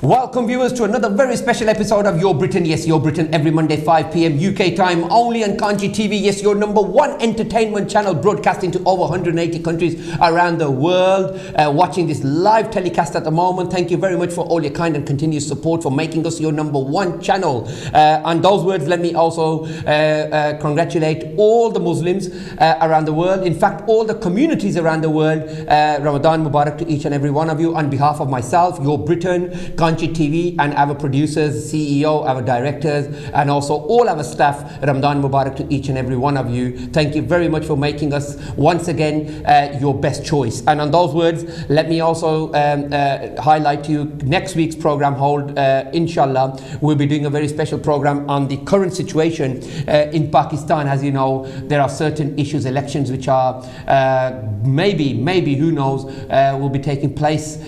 Welcome viewers to another very special episode of Your Britain. Yes, Your Britain every Monday 5 p.m. UK time only on Kanshi TV. Yes, your number one entertainment channel broadcasting to over 180 countries around the world. Watching this live telecast at the moment. Thank you very much for all your kind and continuous support for making us your number one channel. On those words, let me also congratulate all the Muslims around the world. In fact, all the communities around the world. Ramadan Mubarak to each and every one of you. On behalf of myself, Your Britain, Kanshi TV and our producers, CEO, our directors and also all our staff, Ramadan Mubarak to each and every one of you. Thank you very much for making us once again your best choice. And on those words, let me also highlight to you next week's program hold, inshallah, we'll be doing a very special program on the current situation in Pakistan. As you know, there are certain issues, elections which are maybe who knows, will be taking place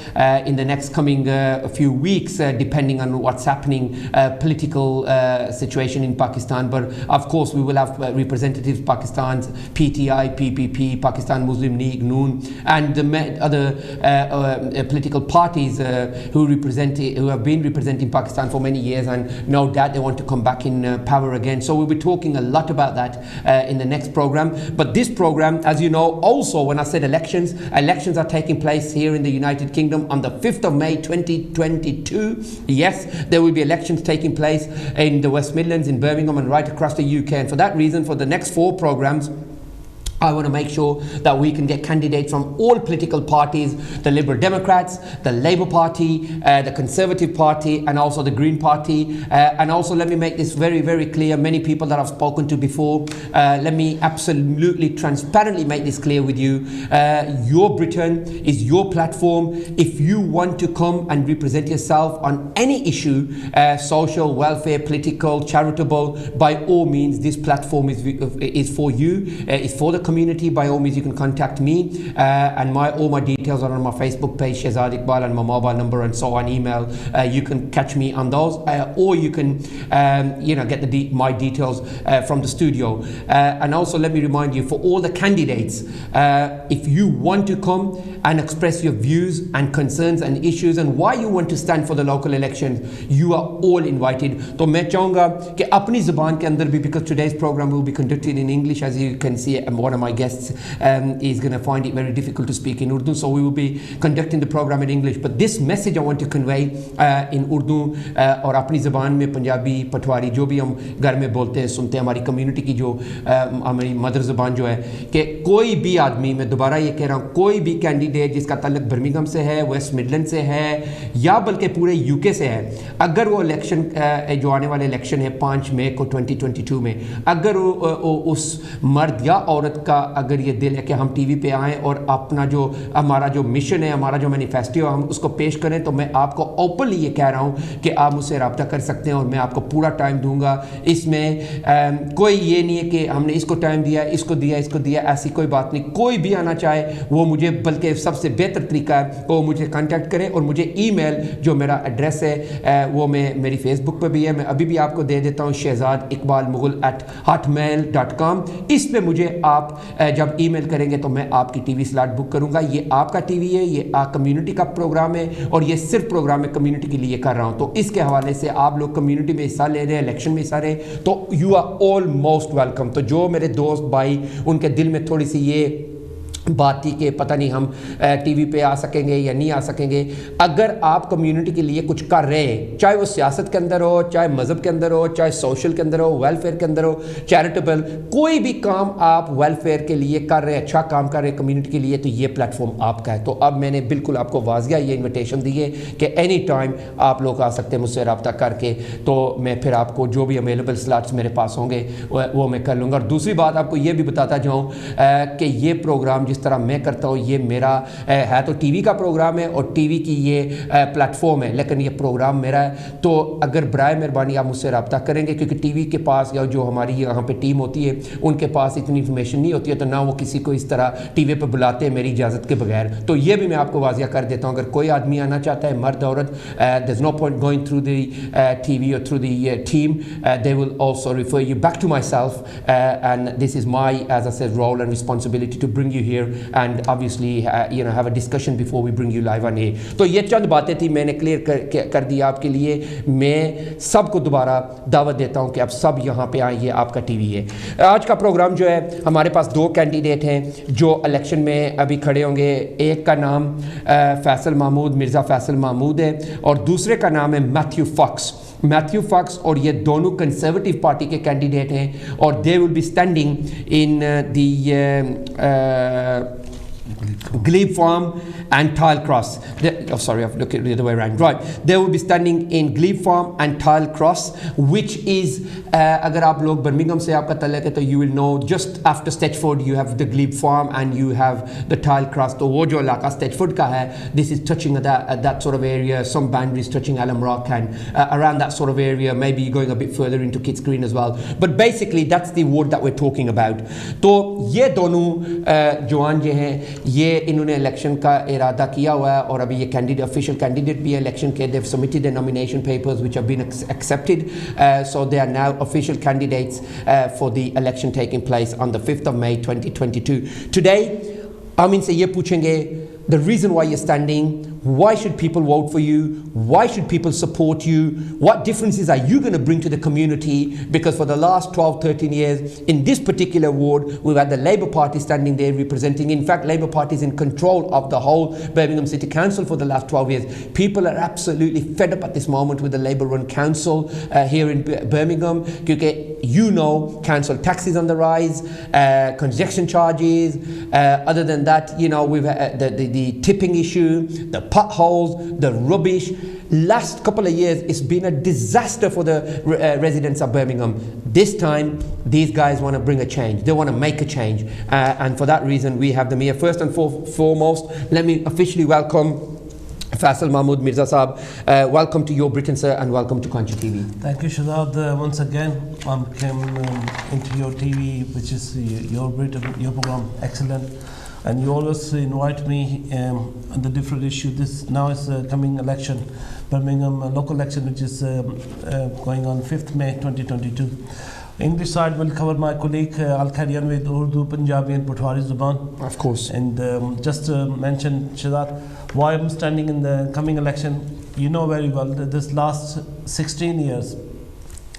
in the next coming few weeks, depending on what's happening, political situation in Pakistan. But of course we will have representatives, Pakistan's PTI, PPP, Pakistan Muslim League, Noon, and the other political parties who have been representing Pakistan for many years, and no doubt they want to come back in power again. So we'll be talking a lot about that in the next program. But this program, as you know, also when I said elections are taking place here in the United Kingdom on the 5th of May 2022. Yes, there will be elections taking place in the West Midlands, in Birmingham and right across the UK. And for that reason, for the next 4 programs, I want to make sure that we can get candidates from all political parties, the Liberal Democrats, the Labour Party, the Conservative Party and also the Green Party. And also let me make this very, very clear. Many people that I've spoken to before, let me absolutely transparently make this clear with you. Your Britain is your platform. If you want to come and represent yourself on any issue, social, welfare, political, charitable, by all means, this platform is for you, it's for the community. By all means, you can contact me and all my details are on my Facebook page, Shehzad Iqbal, and my mobile number and so on, email. You can catch me on those, or you can get my details from the studio. And also let me remind you, for all the candidates, if you want to come and express your views and concerns and issues and why you want to stand for the local elections, you are all invited. तो मैं चाहूँगा कि अपनी ज़बान के अंदर भी, because today's program will be conducted in English, as you can see, one of my guests is going to find it very difficult to speak in Urdu, so we will be conducting the program in English. But this message I want to convey in Urdu और अपनी ज़बान में, पंजाबी, पटवारी, जो भी हम घर में बोलते हैं, सुनते हैं, हमारी कम्युनिटी की जो हमारी मदर ज़बान जो है, कि कोई भी आदमी, मैं दोबारा ये कह रहा हूँ, कोई भी कैंडिडेट जिसका ताल्लुक बर्मिंघम से है, वेस्ट मिडलैंड से है या बल्कि पूरे यूके से है, अगर वो इलेक्शन जो आने वाले इलेक्शन है 5 मई को 2022 में, अगर उस मर्द या औरत का अगर ये दिल है कि हम टीवी पे आएँ और अपना जो हमारा जो मिशन है, हमारा जो मैनिफेस्टो है, हम उसको पेश करें, तो मैं आपको ओपनली ये कह रहा हूँ कि आप मुझसे रब्ता कर सकते हैं और मैं आपको पूरा टाइम दूंगा। इसमें कोई ये नहीं है कि हमने इसको टाइम दिया, इसको दिया, ऐसी कोई बात नहीं। कोई भी आना चाहे वो मुझे, बल्कि सबसे बेहतर तरीका है वो मुझे कांटेक्ट करें और मुझे ईमेल, जो मेरा एड्रेस है वो मेरी फेसबुक पे भी है, मैं अभी भी आपको दे देता हूँ, shehzadiqbalmughal@hotmail.com। इस पे मुझे आप जब ईमेल करेंगे तो मैं आपकी टीवी स्लॉट बुक करूंगा। ये आपका टीवी है, ये कम्युनिटी का प्रोग्राम है और ये सिर्फ प्रोग्राम है कम्युनिटी के लिए कर रहा हूं। तो इसके हवाले से आप लोग कम्युनिटी में हिस्सा ले रहे हैं, इलेक्शन में हिस्सा रहे, तो you are all most welcome. तो जो मेरे दोस्त भाई, उनके दिल में थोड़ी सी ये बात थी कि पता नहीं हम टीवी पे आ सकेंगे या नहीं आ सकेंगे, अगर आप कम्युनिटी के लिए कुछ कर रहे हैं, चाहे वो सियासत के अंदर हो, चाहे मज़हब के अंदर हो, चाहे सोशल के अंदर हो, वेलफेयर के अंदर हो, चैरिटेबल, कोई भी काम आप वेलफेयर के लिए कर रहे हैं, अच्छा काम कर रहे हैं कम्युनिटी के लिए, तो ये प्लेटफॉर्म आपका है। तो अब मैंने बिल्कुल आपको वाज़िया ये इन्विटेशन दी है कि एनी टाइम आप लोग आ सकते हैं मुझसे रब्ता करके, तो मैं फिर आपको जो भी अवेलेबल स्लॉट्स मेरे पास होंगे वो मैं कर लूँगा। और दूसरी बात आपको ये भी बताता जाऊँ कि ये प्रोग्राम जिस तरह मैं करता हूँ, ये मेरा है तो टीवी का प्रोग्राम है और टीवी की ये प्लेटफॉर्म है, लेकिन ये प्रोग्राम मेरा है। तो अगर बराए मेहरबानी आप मुझसे रब्ता करेंगे, क्योंकि टीवी के पास या जो हमारी यहाँ पे टीम होती है उनके पास इतनी इन्फॉर्मेशन नहीं होती है, तो ना वो किसी को इस तरह टीवी पे बुलाते हैं मेरी इजाज़त के बगैर। तो ये भी मैं आपको वाजिया कर देता हूँ, अगर कोई आदमी आना चाहता है, मर्द औरत, there is no point going through the TV और through the team, they will also refer you back to myself, and this is my, as I said, role and responsibility to bring you here here and obviously have a discussion before we bring you live on air. तो ये चंद बातें थी, मैंने clear कर दी आपके लिए. मैं सबको दोबारा दावत देता हूँ कि आप सब यहाँ पे आए, ये आपका टीवी है. आज का प्रोग्राम जो है, हमारे पास 2 कैंडिडेट हैं जो इलेक्शन में अभी खड़े होंगे. एक का नाम मिर्ज़ा फैसल महमूद है और दूसरे का नाम है मैथ्यू फॉक्स और ये दोनों कंजर्वेटिव पार्टी के कैंडिडेट हैं और they will be standing in Glebe Farm and Tile Cross. I've looked at the other way around. Right, they will be standing in Glebe Farm and Tile Cross, which is, अगर आप लोग Birmingham से आपका तल्लुक है तो you will know just after Stechford you have the Glebe Farm and you have the Tile Cross. तो वो जो इलाका Stechford का है, this is touching that sort of area, some boundaries touching Alum Rock and around that sort of area, maybe going a bit further into Kitts Green as well. But basically that's the ward that we're talking about. तो ये दोनों जवान जो हैं, ये इन्होंने election का इरादा किया हुआ है और अभी ये ऑफिशियल कैंडिडेट भी है इलेक्शन के. They've submitted their nomination papers which have been accepted, so they are now official candidates for the election taking place on the 5th of May 2022. Today हम इनसे ये पूछेंगे the reason why you're standing, why should people vote for you, why should people support you, what differences are you going to bring to the community, because for the last 12-13 years in this particular ward we've had the Labour Party standing there representing, in fact Labour Party is in control of the whole Birmingham City Council for the last 12 years. People are absolutely fed up at this moment with the Labour run council here in Birmingham, because council taxes on the rise, congestion charges, other than that we've had the tipping issue, the potholes, the rubbish. Last couple of years it's been a disaster for the residents of Birmingham. This time these guys want to bring a change, they want to make a change, and for that reason we have them here. First and foremost, let me officially welcome Faisal Mahmood Mirza Saab. Welcome to Your Britain, sir, and welcome to Kanshi TV. Thank you, Shazad. Once again, I came into your TV, which is Your Britain, your program, excellent. And you always invite me on the different issue. This now is coming election, Birmingham local election, which is going on 5th May 2022. English side will cover my colleague Al-Kharian with Urdu, Punjabi and Putwari Zuban. Of course. And just to mention, Shazad, why I'm standing in the coming election, you know very well that this last 16 years,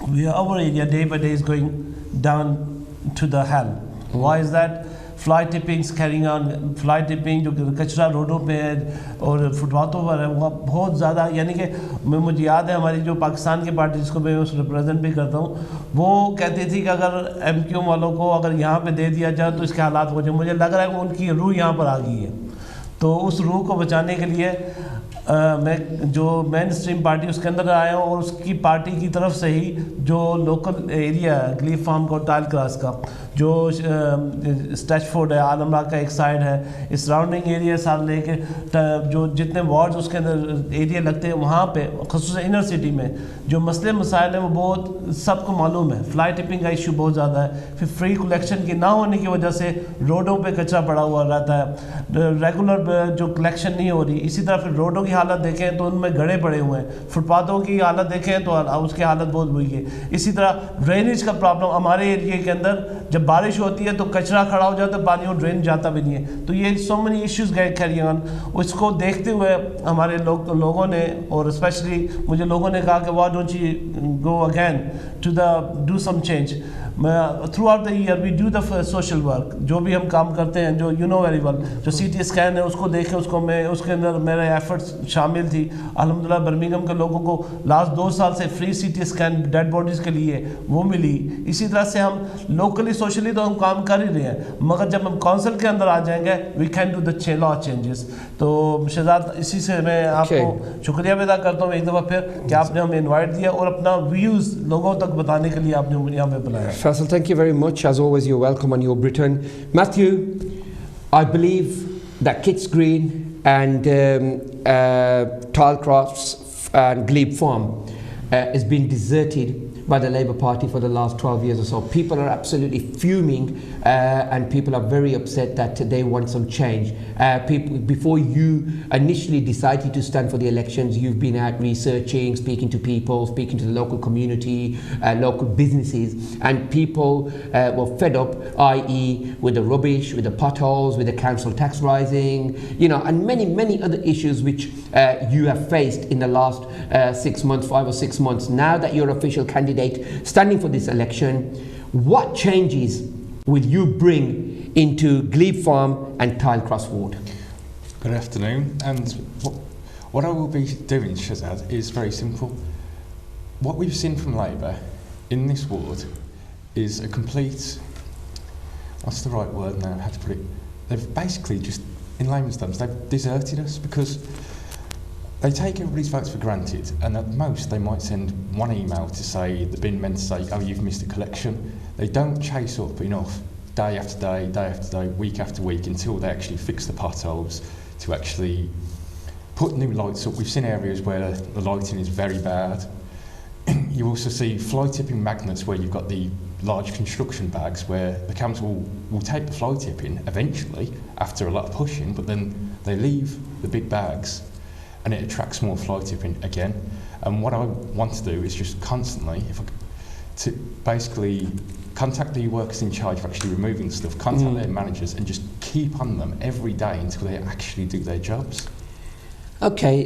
our area day by day is going down to the hell. Why is that? Fly tippings carrying on, fly tipping जो कचरा रोडों पे है और फुटपाथों पर है, वो बहुत ज़्यादा, यानी कि मुझे याद है हमारी जो पाकिस्तान की पार्टी जिसको मैं उस रिप्रेजेंट भी करता हूँ, वो कहती थी कि अगर एमक्यू वालों को अगर यहाँ पे दे दिया जाए तो इसके हालात हो जाए. मुझे लग रहा है कि उनकी रूह यहाँ पर आ गई है. तो उस रूह को बचाने के लिए मैं जो मेन स्ट्रीम पार्टी उसके अंदर आया हूँ और उसकी पार्टी की तरफ से ही जो लोकल एरिया है ग्लीब फार्म का, टाइल क्रॉस का, जो स्टैचफोर्ड है, आलमरा का एक साइड है, इस सराउंडिंग एरिया साथ लेके जो जितने वार्ड्स उसके अंदर एरिया लगते हैं, वहाँ पे ख़ुसूसन इनर सिटी में जो मसले मसाइल हैं वो बहुत सबको मालूम है. फ्लाई टिपिंग का इशू बहुत ज़्यादा है, फिर फ्री कलेक्शन की ना होने की वजह से रोडों पे कचरा पड़ा हुआ रहता है, रेगुलर जो कलेक्शन नहीं हो रही. इसी तरह फिर रोडों की हालत देखें तो उनमें गड्ढे पड़े हुए हैं, फुटपाथों की हालत देखें तो उसकी हालत बहुत बुरी है. इसी तरह ड्रेनेज का प्रॉब्लम हमारे एरिया के अंदर, जब बारिश होती है तो कचरा खड़ा हो जाता है, पानी और ड्रेन जाता भी नहीं है. तो ये सो मेनी इश्यूज गए कैरी ऑन. उसको देखते हुए हमारे लोगों ने, और स्पेशली मुझे लोगों ने कहा कि why don't you go again to do some change. Throughout the year we do the social work, जो भी हम काम करते हैं, जो यू नो वेरी वेल, जो CT स्कैन है उसको देखें, उसको मैं उसके अंदर मेरे एफर्ट्स शामिल थी. अल्हम्दुलिल्लाह बर्मिंघम के लोगों को लास्ट 2 साल से free CT scan dead bodies के लिए वो मिली. इसी तरह से हम लोकली सोशली तो हम काम कर ही रहे हैं, मगर जब हम काउंसिल के अंदर आ जाएंगे we can do the law changes. तो शहजाद, इसी से मैं आपको शुक्रिया अदा करता हूँ एक दफ़ा फिर कि आपने हमें इन्वाइट दिया और अपना व्यूज़ लोगों तक बताने के लिए आपने मुझे यहाँ पे बुलाया. Faisal, thank you very much. As always, you're welcome on Your Britain. Matthew, I believe that Kitts Green and Tile Cross and Glebe Farm has been deserted by the Labour Party for the last 12 years or so. People are absolutely fuming and people are very upset that they want some change. Before you initially decided to stand for the elections, you've been out researching, speaking to people, speaking to the local community, local businesses, and people were fed up, i.e. with the rubbish, with the potholes, with the council tax rising, you know, and many other issues which you have faced in the last 6 months, 5 or 6 months. Now that you're official candidate standing for this election, what changes will you bring into Glebe Farm and Tylecross Ward? Good afternoon, and what I will be doing, Shazad, is very simple. What we've seen from Labour in this ward is a complete, what's the right word now, how to put it, they've basically just, in layman's terms, they've deserted us, because they take everybody's votes for granted, and at most they might send one email to say, the bin men to say, oh, you've missed a collection. They don't chase up enough day after day, day after day, week after week, until they actually fix the potholes, to actually put new lights up. We've seen areas where the lighting is very bad. You also see fly tipping magnets where you've got the large construction bags where the council will take the fly tipping eventually after a lot of pushing, but then they leave the big bags and it attracts more fly tipping again. And what I want to do is just constantly, to basically contact the workers in charge of actually removing stuff, contact their managers, and just keep on them every day until they actually do their jobs. Okay,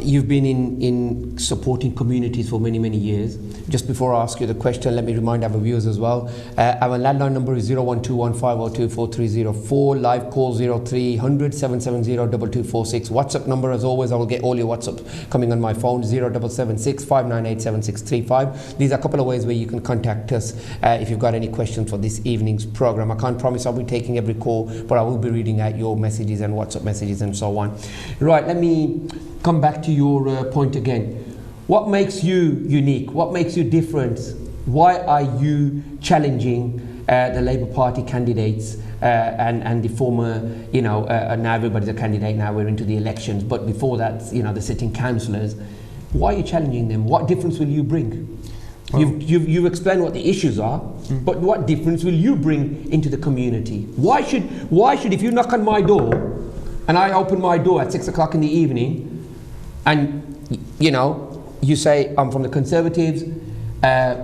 you've been in supporting communities for many years. Just before I ask you the question, let me remind our viewers as well. Our landline number is 01215024304, live call 0300 770 2246. WhatsApp number, as always, I will get all your WhatsApp coming on my phone, 0776 598 7635. These are a couple of ways where you can contact us if you've got any questions for this evening's program. I can't promise I'll be taking every call, but I will be reading out your messages and WhatsApp messages and so on. Right, let me come back to your point again. What makes you unique? What makes you different? Why are you challenging the Labour Party candidates and the former, now everybody's a candidate, now we're into the elections, but before that, the sitting councillors. Why are you challenging them? What difference will you bring? Well, you've explained what the issues are, but what difference will you bring into the community? Why should if you knock on my door and I open my door at 6 o'clock in the evening and you say, I'm from the Conservatives,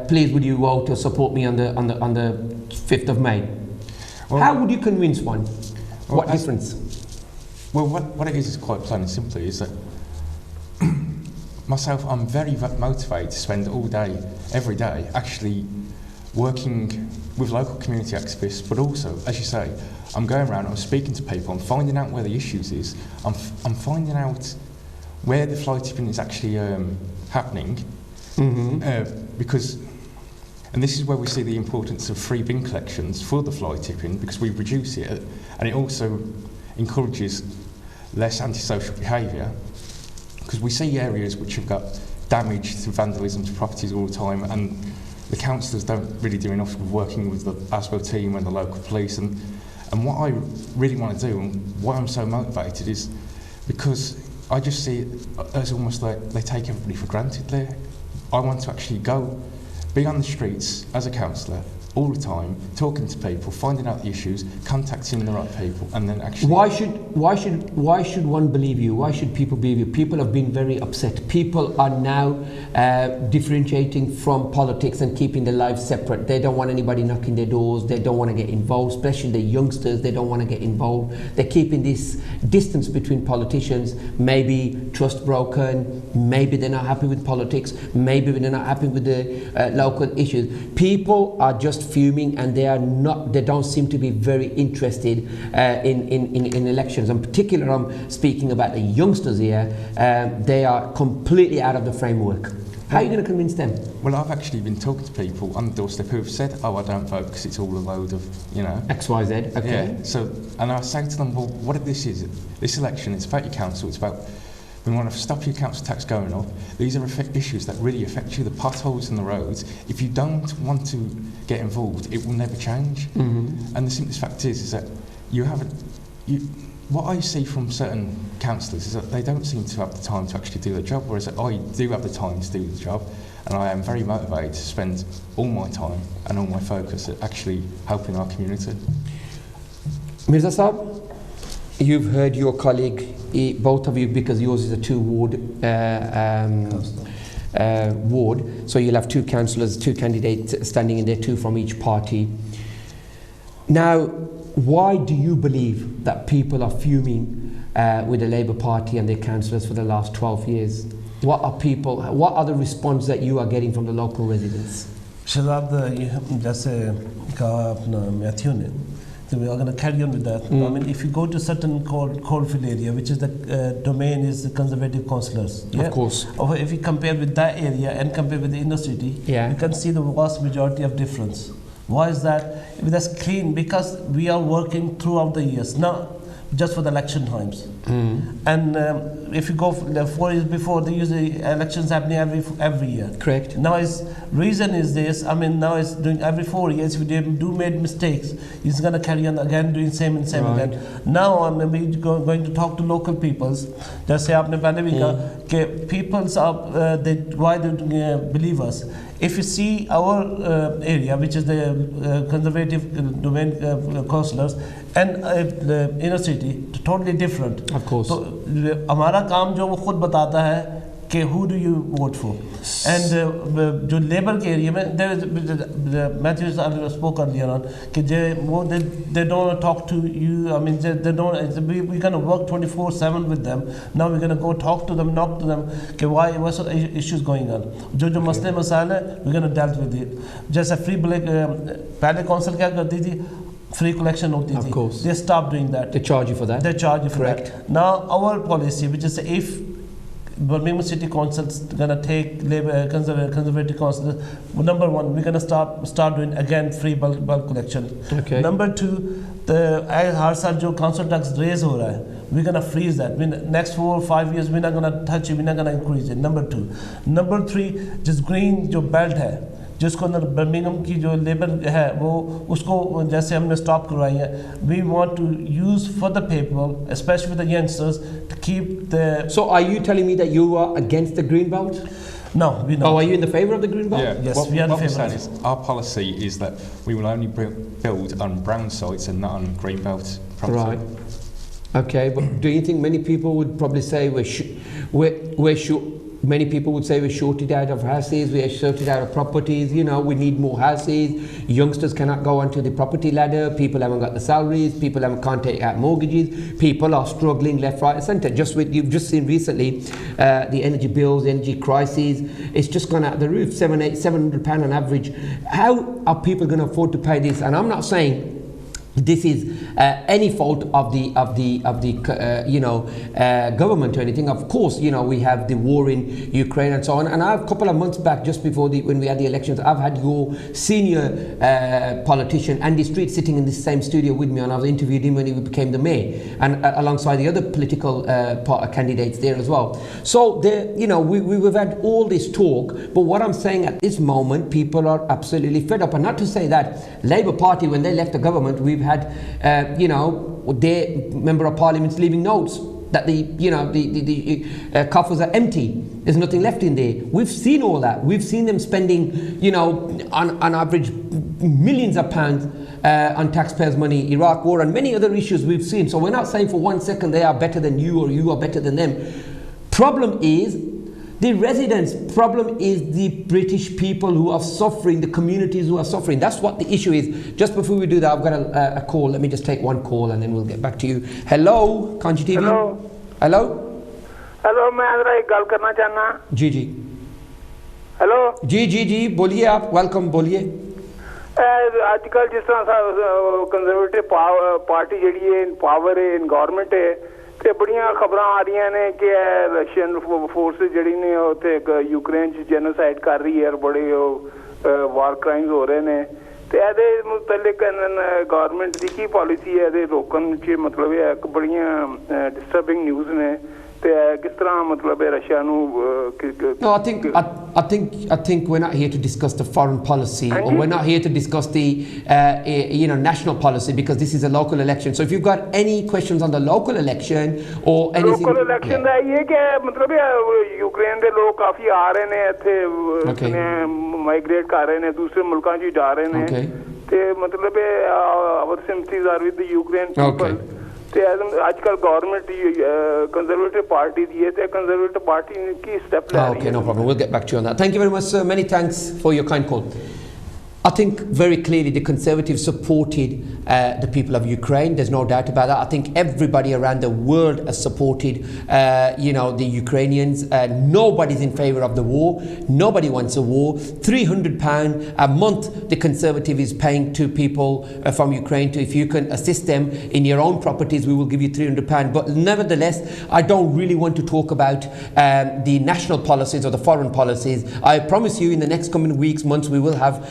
please would you vote or support me on the 5th of May? Well, how would you convince one? Well, what difference? Well, what it is quite plain and simply is that myself, I'm very motivated to spend all day, every day, actually working with local community activists, but also, as you say, I'm going around, I'm speaking to people, I'm finding out where the issues is, I'm finding out where the fly tipping is actually happening, because, and this is where we see the importance of free bin collections for the fly tipping, because we reduce it, and it also encourages less antisocial behaviour, because we see areas which have got damage to vandalism to properties all the time, and the councillors don't really do enough of working with the ASBO team and the local police, and what I really want to do and why I'm so motivated is because I just see it as almost like they take everybody for granted there. I want to actually be on the streets as a councillor all the time, talking to people, finding out the issues, contacting the right people, and then actually... Why should one believe you? Why should people believe you? People have been very upset. People are now differentiating from politics and keeping their lives separate. They don't want anybody knocking their doors. They don't want to get involved, especially the youngsters. They don't want to get involved. They're keeping this distance between politicians. Maybe trust broken. Maybe they're not happy with politics. Maybe they're not happy with the local issues. People are just fuming, and they don't seem to be very interested in elections. In particular, I'm speaking about the youngsters here. They are completely out of the framework. How are you going to convince them? Well, I've actually been talking to people on the doorstep who have said, oh, I don't vote because it's all a load of, XYZ, okay. Yeah, so, and I say to them, well, what if this is? This election, it's about your council, it's about, we want to stop your council tax going up. These are issues that really affect you, the potholes in the roads. If you don't want to get involved, it will never change. And the simplest fact is that you what I see from certain councillors is that they don't seem to have the time to actually do the job, whereas I do have the time to do the job, and I am very motivated to spend all my time and all my focus at actually helping our community. Mirza Saab, you've heard your colleague, both of you, because yours is a two-ward ward, so you'll have two councillors, two candidates standing in there, two from each party. Now, why do you believe that people are fuming with the Labour Party and their councillors for the last 12 years? What are the response that you are getting from the local residents? Shazad, जैसे कहा अपना Matthew ने, so we are going to carry on with that. I mean, if you go to certain coalfield area, which is the domain is the conservative councillors. Yeah? Of course. Or if you compare with that area and compare with the inner city, you can see the vast majority of difference. Why is that? That's clean because we are working throughout the years, not just for the election times. And if you go 4 years before, the usually elections happening every year. Correct. Now reason is this. I mean, now it's doing every 4 years. If you do made mistakes, it's gonna carry on again doing same and same again. Now I'm going to talk to local peoples. Just say आपने पहले भी कहा कि peoples are why they believe us. If you see our area, which is the conservative domain councillors, and the inner city, totally different. Of course. So, हमारा काम जो वो खुद बताता है कि who do you vote for, and जो labour के एरिया में there is Matthew spoke earlier on कि they don't talk to you. I mean they don't. We're gonna work 24/7 with them. Now we're gonna go talk to them, knock to them कि what's the issues going on. जो मसले मसाइल है we're gonna deal with it. जैसे free पहले council क्या करती थी, free collection होती थी. Of course. They stopped doing that. They charge you for that. They charge you for Correct. that. Now our policy, which is if Birmingham City Council is gonna take conservative council, number one, we're gonna start doing again free bulk collection. Okay. Number two, हर साल जो council tax raise हो रहा है, we're gonna freeze that. Next 4 or 5 years, we're not gonna touch it. We're not gonna increase it. Number two, number three, just green जो belt है, जिसको अंदर Birmingham की जो लेबर है वो उसको जैसे हमने स्टॉप करवाई है. We want to use for the people, especially for the youngsters, to keep the. So are you telling me that you are against the green belt? No, we not. Oh, are you in the favour of the green belt? Yeah. Yes, we are in what we're favour. saying is our policy is that we will only build on brown sites and not on green belt property. Right. Okay, but do you think many people would probably say we're short? Many people would say we're shorted out of houses, we're shorted out of properties, you know, we need more houses, youngsters cannot go onto the property ladder, people haven't got the salaries, people can't take out mortgages, people are struggling left, right and centre. You've just seen recently the energy bills, energy crises, it's just gone out the roof, £700 on average. How are people going to afford to pay this? And I'm not saying this is any fault of the government or anything. Of course, you know, we have the war in Ukraine and so on. And a couple of months back, just before when we had the elections, I've had your senior politician Andy Street sitting in the same studio with me, and I've interviewed him when he became the mayor, and alongside the other political candidates there as well. So we've had all this talk, but what I'm saying at this moment, people are absolutely fed up. And not to say that Labour Party, when they left the government, we've had their member of parliament's leaving notes that the coffers are empty, there's nothing left in there. We've seen all that. We've seen them spending on average millions of pounds on taxpayers' money, Iraq war and many other issues we've seen. So we're not saying for 1 second they are better than you or you are better than them. Problem is the residents, problem is the British people who are suffering, the communities who are suffering. That's what the issue is. Just before we do that, I've got a call. Let me just take one call and then we'll get back to you. Hello, Kanshi TV. Hello. Hello. Hello, मैं जरा एक गल करना चाहना. जी जी. Hello. जी बोलिए आप. Welcome, बोलिए. आजकल जिस तरह कंजर्वेटिव पार्टी जड़ी है इन पावर है इन गवर्नमेंट है ते बड़ियां खबरां आ रही ने कि रशियन फोर्सेस जड़ी ने उत्थे यूक्रेन च जेनोसाइड कर रही है और बड़े वार क्राइम्स हो रहे ने ते एदे मुतल्लिक गवर्नमेंट दी की पॉलिसी है एदे रोकन च मतलब है बड़ियां डिस्टर्बिंग न्यूज़ ने ਤੇ ਕਿਸ ਤਰ੍ਹਾਂ ਮਤਲਬ ਹੈ ਰਸ਼ੀਆ ਨੂੰ No, I think we're not here to discuss the foreign policy, or we're not here to discuss the national policy, because this is a local election. So if you've got any questions on the local election or anything, local election ਦਾ ਇਹ ਕਿ ਮਤਲਬ Ukraine ਦੇ ਲੋਕ ਕਾਫੀ ਆ ਰਹੇ ਨੇ ਇੱਥੇ migrate ਕਰ ਰਹੇ ਨੇ ਦੂਸਰੇ ਮੁਲਕਾਂ 'ਚ ਜਾ ਰਹੇ ਨੇ ਤੇ ਮਤਲਬ our sympathies are with the Ukraine people. ਤੇ ਅੱਜ ਕੱਲ ਗਵਰਨਮੈਂਟ ਕੰਜ਼ਰਵੇਟਿਵ ਪਾਰਟੀ ਦੀ ਹੈ ਤੇ ਕੰਜ਼ਰਵੇਟਿਵ ਪਾਰਟੀ ਨੇ ਕੀ ਸਟੈਪ ਲੈ ਰਹੀ ਹੈ? Okay, no problem. We'll get back to you on that. Thank you very much, sir. Many thanks for your kind call. I think very clearly the Conservatives supported the people of Ukraine. There's no doubt about that. I think everybody around the world has supported, the Ukrainians. Nobody's in favour of the war. Nobody wants a war. £300 a month the Conservative is paying to people from Ukraine. If you can assist them in your own properties, we will give you £300. But nevertheless, I don't really want to talk about the national policies or the foreign policies. I promise you, in the next coming weeks, months, we will have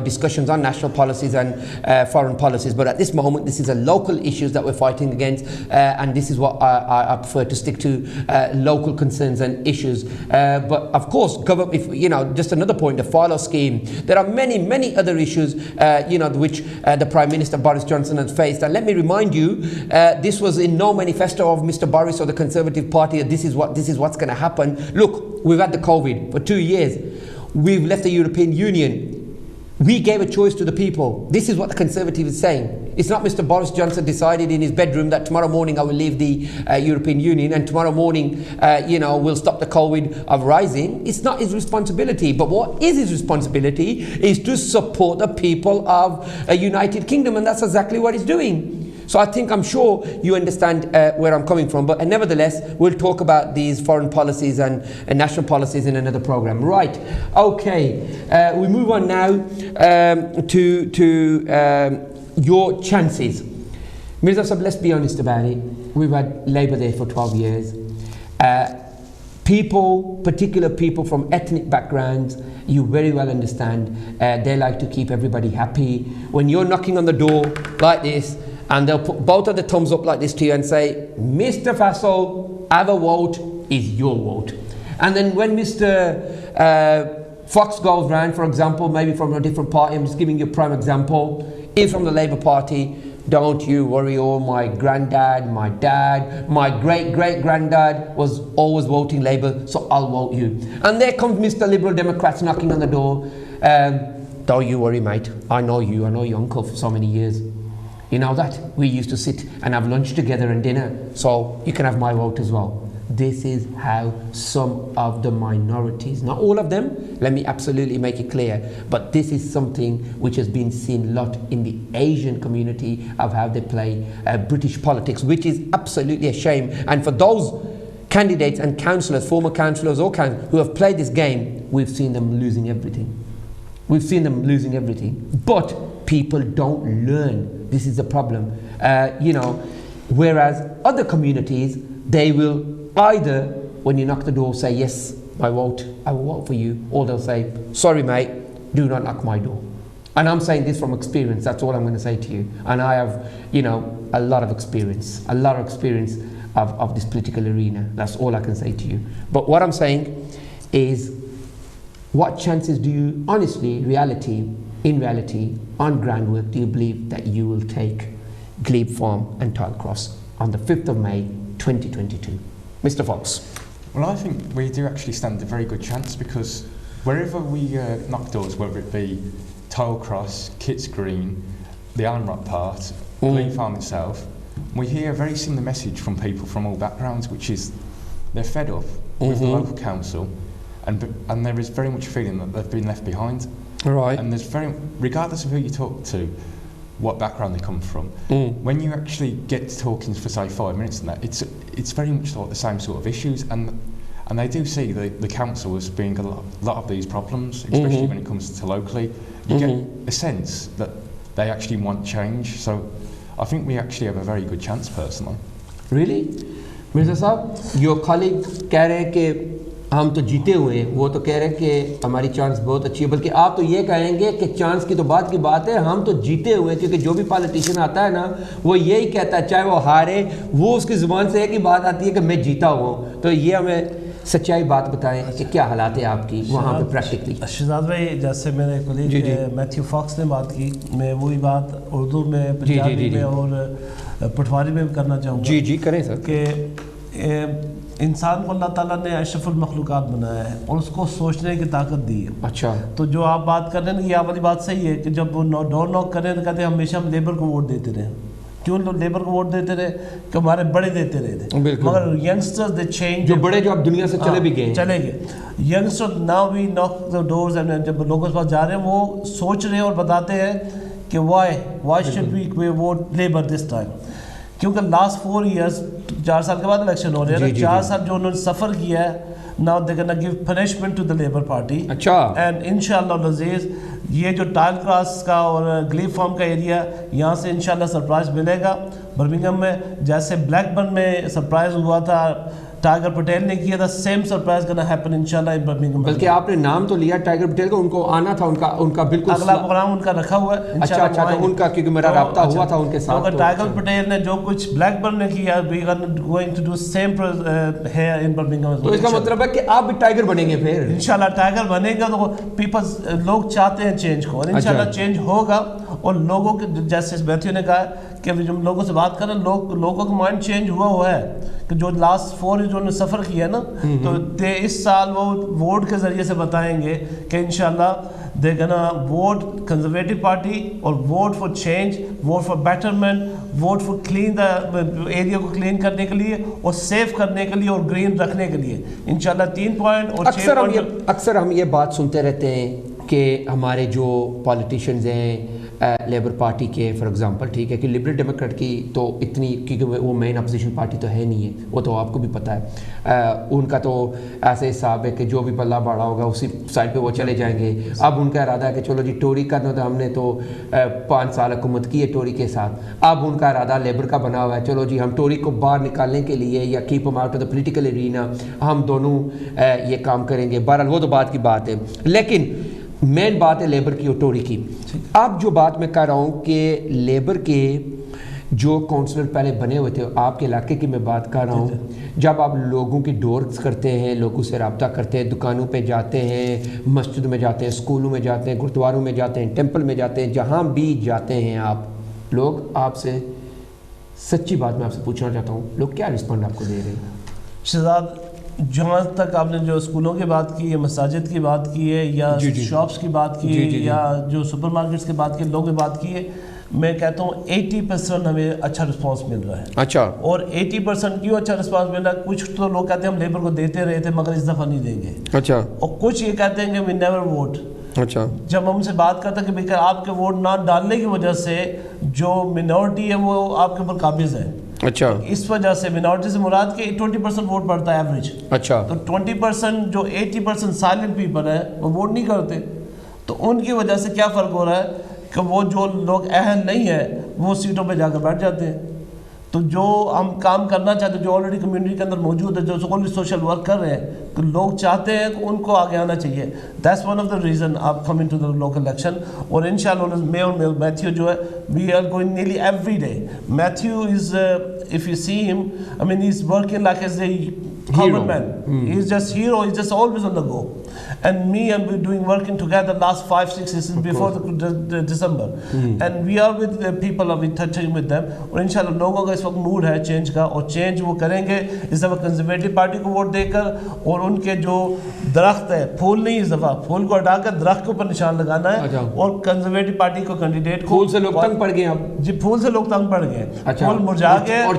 discussions on national policies and foreign policies, but at this moment this is a local issues that we're fighting against, and this is what I prefer to stick to, local concerns and issues. But of course, just another point, the furlough scheme. There are many other issues which the Prime Minister Boris Johnson has faced, and let me remind you, this was in no manifesto of Mr. Boris or the Conservative Party that this is what's going to happen. Look, we've had the COVID for 2 years. We've left the European Union. We gave a choice to the people. This is what the Conservative is saying. It's not Mr. Boris Johnson decided in his bedroom that tomorrow morning I will leave the European Union and tomorrow morning, we'll stop the COVID of rising. It's not his responsibility. But what is his responsibility is to support the people of a United Kingdom, and that's exactly what he's doing. So I think, I'm sure you understand where I'm coming from, but nevertheless, we'll talk about these foreign policies and national policies in another program. Right, okay, we move on now to your chances. Mirza Sahib, let's be honest about it. We've had Labour there for 12 years. Particular people from ethnic backgrounds, you very well understand, they like to keep everybody happy. When you're knocking on the door like this, and they'll put both of the thumbs up like this to you and say, Mr. Fassel, our vote is your vote. And then when Mr. Fox goes round, for example, maybe from a different party, I'm just giving you a prime example, is from the Labour Party, don't you worry, oh, my granddad, my dad, my great-great-granddad was always voting Labour, so I'll vote you. And there comes Mr. Liberal Democrats knocking on the door, don't you worry, mate, I know your uncle for so many years. You know that? We used to sit and have lunch together and dinner, so you can have my vote as well. This is how some of the minorities, not all of them, let me absolutely make it clear, but this is something which has been seen a lot in the Asian community of how they play British politics, which is absolutely a shame. And for those candidates and councillors, former councillors or who have played this game, we've seen them losing everything. We've seen them losing everything. But people don't learn. This is the problem. Whereas other communities, they will either, when you knock the door, say, yes, I will vote for you, or they'll say, sorry mate, do not knock my door. And I'm saying this from experience, that's all I'm going to say to you. And I have, a lot of experience of this political arena. That's all I can say to you. But what I'm saying is, what chances do you, honestly, in reality, on groundwork, do you believe that you will take Glebe Farm and Tilcross on the 5th of May 2022? Mr. Fox. Well, I think we do actually stand a very good chance, because wherever we knock doors, whether it be Tilcross, Kitts Green, the Alnrock part, Glebe Farm itself, we hear a very similar message from people from all backgrounds, which is they're fed up with the local council, and there is very much a feeling that they've been left behind. Right. And regardless of who you talk to, what background they come from, when you actually get to talking for say 5 minutes and that, it's very much like the same sort of issues, and they do see the council as being a lot of these problems, especially when it comes to locally. You get a sense that they actually want change, so I think we actually have a very good chance personally. Really? Mirza Sahib, your colleague कह रहे हैं कि ہم تو جیتے ہوئے ہیں, وہ تو کہہ رہے ہیں کہ ہماری چانس بہت اچھی ہے, بلکہ آپ تو یہ کہیں گے کہ چانس کی تو بات کی بات ہے, ہم تو جیتے ہوئے ہیں, کیونکہ جو بھی پالیٹیشین آتا ہے نا وہ یہی کہتا ہے, چاہے وہ ہارے, وہ اس کی زبان سے ایک ہی بات آتی ہے کہ میں جیتا ہوں. تو یہ ہمیں سچائی بات بتائیں کہ کیا حالات ہے آپ کی وہاں پہ پریکٹیکلی. شہزاد بھائی, جیسے میرے کولیگ میتھیو فاکس نے بات کی, میں وہی بات اردو میں, پنجابی میں اور پٹواری میں کرنا چاہوں گا. جی کریں سر. کہ انسان کو اللہ تعالیٰ نے اشرف المخلوقات بنایا ہے اور اس کو سوچنے کی طاقت دی ہے. اچھا, تو جو آپ بات کر رہے ہیں یہ آپ والی بات صحیح ہے کہ جب وہ ڈور ناک کر رہے ہیں تو کہتے ہیں ہمیشہ ہم لیبر کو ووٹ دیتے رہے. کیوں لوگ لیبر کو ووٹ دیتے رہے؟ کہ ہمارے بڑے دیتے رہے تھے, مگر ینگسٹرز دے چینج, جو بڑے جو اب دنیا سے چلے بھی گئے ینگسٹر ناؤ وی ناک دا ڈورز, جب لوگوں کے پاس جا رہے ہیں وہ سوچ رہے ہیں اور بتاتے ہیں کہ why should we vote Labour this time. کیونکہ لاسٹ 4 ایئرس 4 سال کے بعد الیکشن ہو رہے ہیں, 4 سال جو انہوں نے سفر کیا ہے, now they're gonna give punishment to the Labour Party. اچھا, and انشاءاللہ العزیز یہ جو ٹائل کراس کا اور گلیف فارم کا ایریا, یہاں سے انشاءاللہ سرپرائز ملے گا. برمنگھم میں جیسے بلیک برن میں سرپرائز ہوا تھا, ٹائیگر پٹیل نے کیا تھا, سیم سرپرائز گنا ہیپن انشاءاللہ ان برمنگھم. بلکہ آپ نے نام تو لیا ٹائیگر پٹیل کو, ان کو آنا تھا, ان کا بالکل اگلا پروگرام ان کا رکھا ہوا ہے. اچھا, تو ان کا کیونکہ میرا رابطہ ہوا تھا ان کے ساتھ. ٹائیگر پٹیل نے جو کچھ بلیک برن نے کیا, we are going to do same here in Birmingham. تو اس کا مطلب ہے کہ آپ بھی ٹائیگر بنیں گے پھر انشاءاللہ. ٹائیگر بنے گا تو پیپلز, لوگ چاہتے ہیں چینج کو, اور انشاءاللہ چینج ہوگا. اور لوگوں کے جیسے میتھیو نے کہا کہ جب لوگوں سے بات کریں, لوگوں کا مائنڈ چینج ہوا ہے کہ جو لاسٹ 4 جو نے سفر کیا نا, تو اس سال وہ ووٹ کے ذریعے سے بتائیں گے کہ انشاءاللہ دے گنا ووٹ کنزرویٹو پارٹی, اور vote for change, vote for betterment, vote for clean the area کو کلین کرنے کے لیے اور سیف کرنے کے لیے اور گرین رکھنے کے لیے. انشاءاللہ 3 پوائنٹ اور 6 پوائنٹ. اکثر ہم یہ بات سنتے رہتے ہیں کہ ہمارے جو پالیٹیشینز ہیں لیبر پارٹی کے, فار ایگزامپل, ٹھیک ہے, کہ لبرل ڈیموکریٹ کی تو اتنی, کیونکہ وہ مین اپوزیشن پارٹی تو ہے نہیں ہے, وہ تو آپ کو بھی پتہ ہے, ان کا تو ایسے حساب ہے کہ جو بھی بلہ باڑا ہوگا اسی سائڈ پہ وہ چلے جائیں گے. اب ان کا ارادہ ہے کہ چلو جی ٹوری کرنا, تو ہم نے تو 5 سال حکومت کی ہے ٹوری کے ساتھ, اب ان کا ارادہ لیبر کا بنا ہوا ہے, چلو جی ہم ٹوری کو باہر نکالنے کے لیے یا keep them out of the political arena ہم دونوں یہ کام کریں گے. بہرحال وہ تو بات کی بات ہے, لیکن مین بات ہے لیبر کی اور ٹوری کی. اب جو بات میں کہہ رہا ہوں کہ لیبر کے جو کونسلر پہلے بنے ہوئے تھے, آپ کے علاقے کی میں بات کر رہا ہوں, جب آپ لوگوں کی ڈورز کرتے ہیں, لوگوں سے رابطہ کرتے ہیں, دکانوں پہ جاتے ہیں, مسجد میں جاتے ہیں, اسکولوں میں جاتے ہیں, گرودواروں میں جاتے ہیں, ٹیمپل میں جاتے ہیں, جہاں بھی جاتے ہیں آپ, لوگ آپ سے, سچی بات میں آپ سے پوچھنا چاہتا ہوں, لوگ کیا رسپونڈ آپ کو دے رہے ہیں؟ شہزاد, جہاں تک آپ نے جو اسکولوں کی بات کی ہے, مساجد کی بات کی ہے, یا شاپس کی بات کی ہے, یا جو سپر مارکیٹس کی بات کی ہے, لوگوں کی بات کی ہے, میں کہتا ہوں 80% ہمیں اچھا رسپانس مل رہا ہے. اچھا, اور 80% کیوں اچھا رسپانس مل رہا ہے؟ کچھ تو لوگ کہتے ہیں ہم لیبر کو دیتے رہے تھے مگر اس دفعہ نہیں دیں گے. اچھا, اور کچھ یہ کہتے ہیں کہ وی نیور ووٹ. اچھا, جب ہم سے بات کرتے ہیں کہ بھائی آپ کے ووٹ نہ ڈالنے کی وجہ سے جو منورٹی ہے وہ آپ کے اوپر قابض ہے. اچھا, اس وجہ سے منورٹی سے مراد کہ 20% ووٹ پڑتا ہے ایوریج. اچھا, تو 20% جو 80% سائلنٹ پیپل ہے وہ ووٹ نہیں کرتے, تو ان کی وجہ سے کیا فرق ہو رہا ہے کہ وہ جو لوگ اہل نہیں ہیں وہ سیٹوں پہ جا کر بیٹھ جاتے ہیں. تو جو ہم کام کرنا چاہتے ہیں, جو آلریڈی کمیونٹی کے اندر موجود ہے, جو آلریڈی سوشل ورک کر رہے ہیں, تو لوگ چاہتے ہیں کہ ان کو آگے آنا چاہیے. That's one of the reason آپ come in to the local election. اور ان شاء اللہ میں اور میتھیو جو ہے, we are going nearly every day. Matthew is, if you see him, I mean he's working like as a common man. He's just hero, he's just always on the go. And me and we doing working together last 5-6 years before the December. And we are with the people, we touching with them. اور انشاءاللہ لوگوں کا اس وقت mood ہے change کا, اور change وہ کریں گے اس دفعہ کنزرویٹو پارٹی کو ووٹ دے کر. اور ان کے جو درخت ہے, پھول نہیں, اس دفعہ پھول کو ہٹا کر درخت کے اوپر نشان لگانا ہے, اور کنزرویٹو پارٹی کو کینڈیڈیٹ کو. پھول سے لوگ تنگ پڑ گئے اب. جی, پھول سے لوگ تنگ پڑ گئے, پھول مرجھا گئے, اور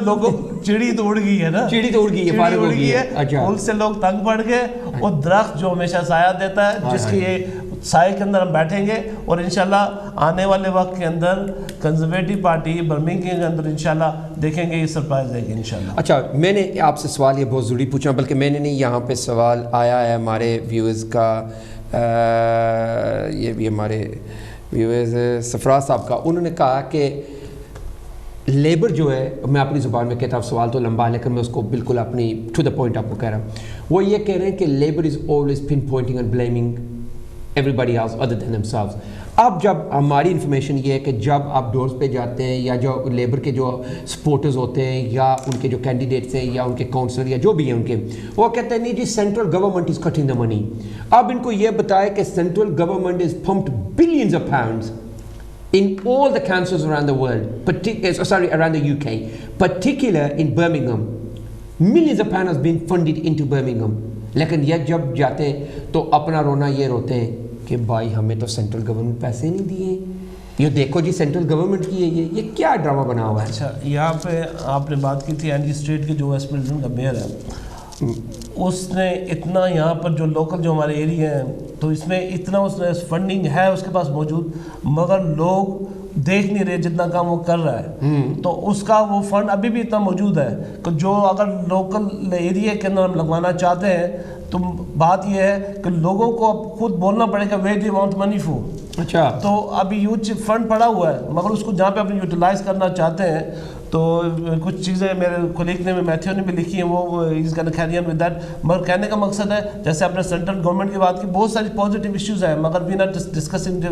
لوگوں چڑی تو اڑ گئی ہے نا, چڑی تو اڑ گئی ہے, فارغ ہو گئی ہے. پھول سے لوگ تنگ پڑ گئے, اور درخت جو ہمیشہ سایہ دیتا ہے, جس کے یہ سائے کے اندر ہم بیٹھیں گے. اور انشاءاللہ آنے والے وقت کے اندر کنزرویٹو پارٹی برمنگھم کے اندر انشاءاللہ دیکھیں گے, یہ سرپرائز دے گی انشاءاللہ. اچھا, میں نے آپ سے سوال یہ بہت ضروری پوچھا, بلکہ میں نے نہیں, یہاں پہ سوال آیا ہے ہمارے ویورز کا, یہ بھی ہمارے ویورز سفراز صاحب کا. انہوں نے کہا کہ لیبر جو ہے, میں اپنی زبان میں کہتا ہوں, سوال تو لمبا ہے لیکن میں اس کو بالکل اپنی ٹو دا پوائنٹ آپ کو کہہ رہا ہوں. وہ یہ کہہ رہے ہیں کہ labour is always pin pointing and blaming everybody else other than themselves. اب جب ہماری انفارمیشن یہ ہے کہ جب آپ ڈورز پہ جاتے ہیں یا جو لیبر کے جو سپورٹرز ہوتے ہیں یا ان کے جو کینڈیڈیٹس ہیں یا ان کے کاؤنسلر یا جو بھی ہیں ان کے, وہ کہتے ہیں نہیں جی central government is cutting the money. اب ان کو یہ بتائے کہ central government is pumped billions of pounds in all the councils around the world, around the UK, particular in Birmingham. Millions of pounds has been funded into Birmingham. لیکن یہ جب جاتے ہیں تو اپنا رونا یہ روتے ہیں کہ بھائی ہمیں تو سینٹرل گورنمنٹ پیسے نہیں دیے. یہ دیکھو جی سینٹرل گورنمنٹ کی ہے, یہ کیا ڈرامہ بنا ہوا ہے. اچھا, یہاں پہ آپ نے بات کی تھی اینڈی اسٹریٹ کے جو ویسٹ پریزیڈنٹ کا میئر ہے, اس نے اتنا یہاں پر جو لوکل جو ہمارے ایریا ہیں تو اس میں اتنا اس نے فنڈنگ ہے اس کے پاس موجود, مگر لوگ دیکھ نہیں رہے جتنا کام وہ کر رہا ہے. تو اس کا وہ فنڈ ابھی بھی اتنا موجود ہے کہ جو اگر لوکل ایریا کے اندر ہم لگوانا چاہتے ہیں تو بات یہ ہے کہ لوگوں کو اب خود بولنا پڑے گا where do you want money for. اچھا, تو ابھی یوتھ فنڈ پڑا ہوا ہے مگر اس کو جہاں پہ اپنے یوٹیلائز کرنا چاہتے ہیں تو کچھ چیزیں میرے کولیگ نے میتھیو نے بھی لکھی ہیں, وہ از گونا کیری آن ود دیٹ. مگر کہنے کا مقصد ہے جیسے آپ نے سینٹرل گورنمنٹ کی بات کی, بہت ساری پازیٹیو ایشوز ہیں مگر وی ناٹ ڈسکسنگ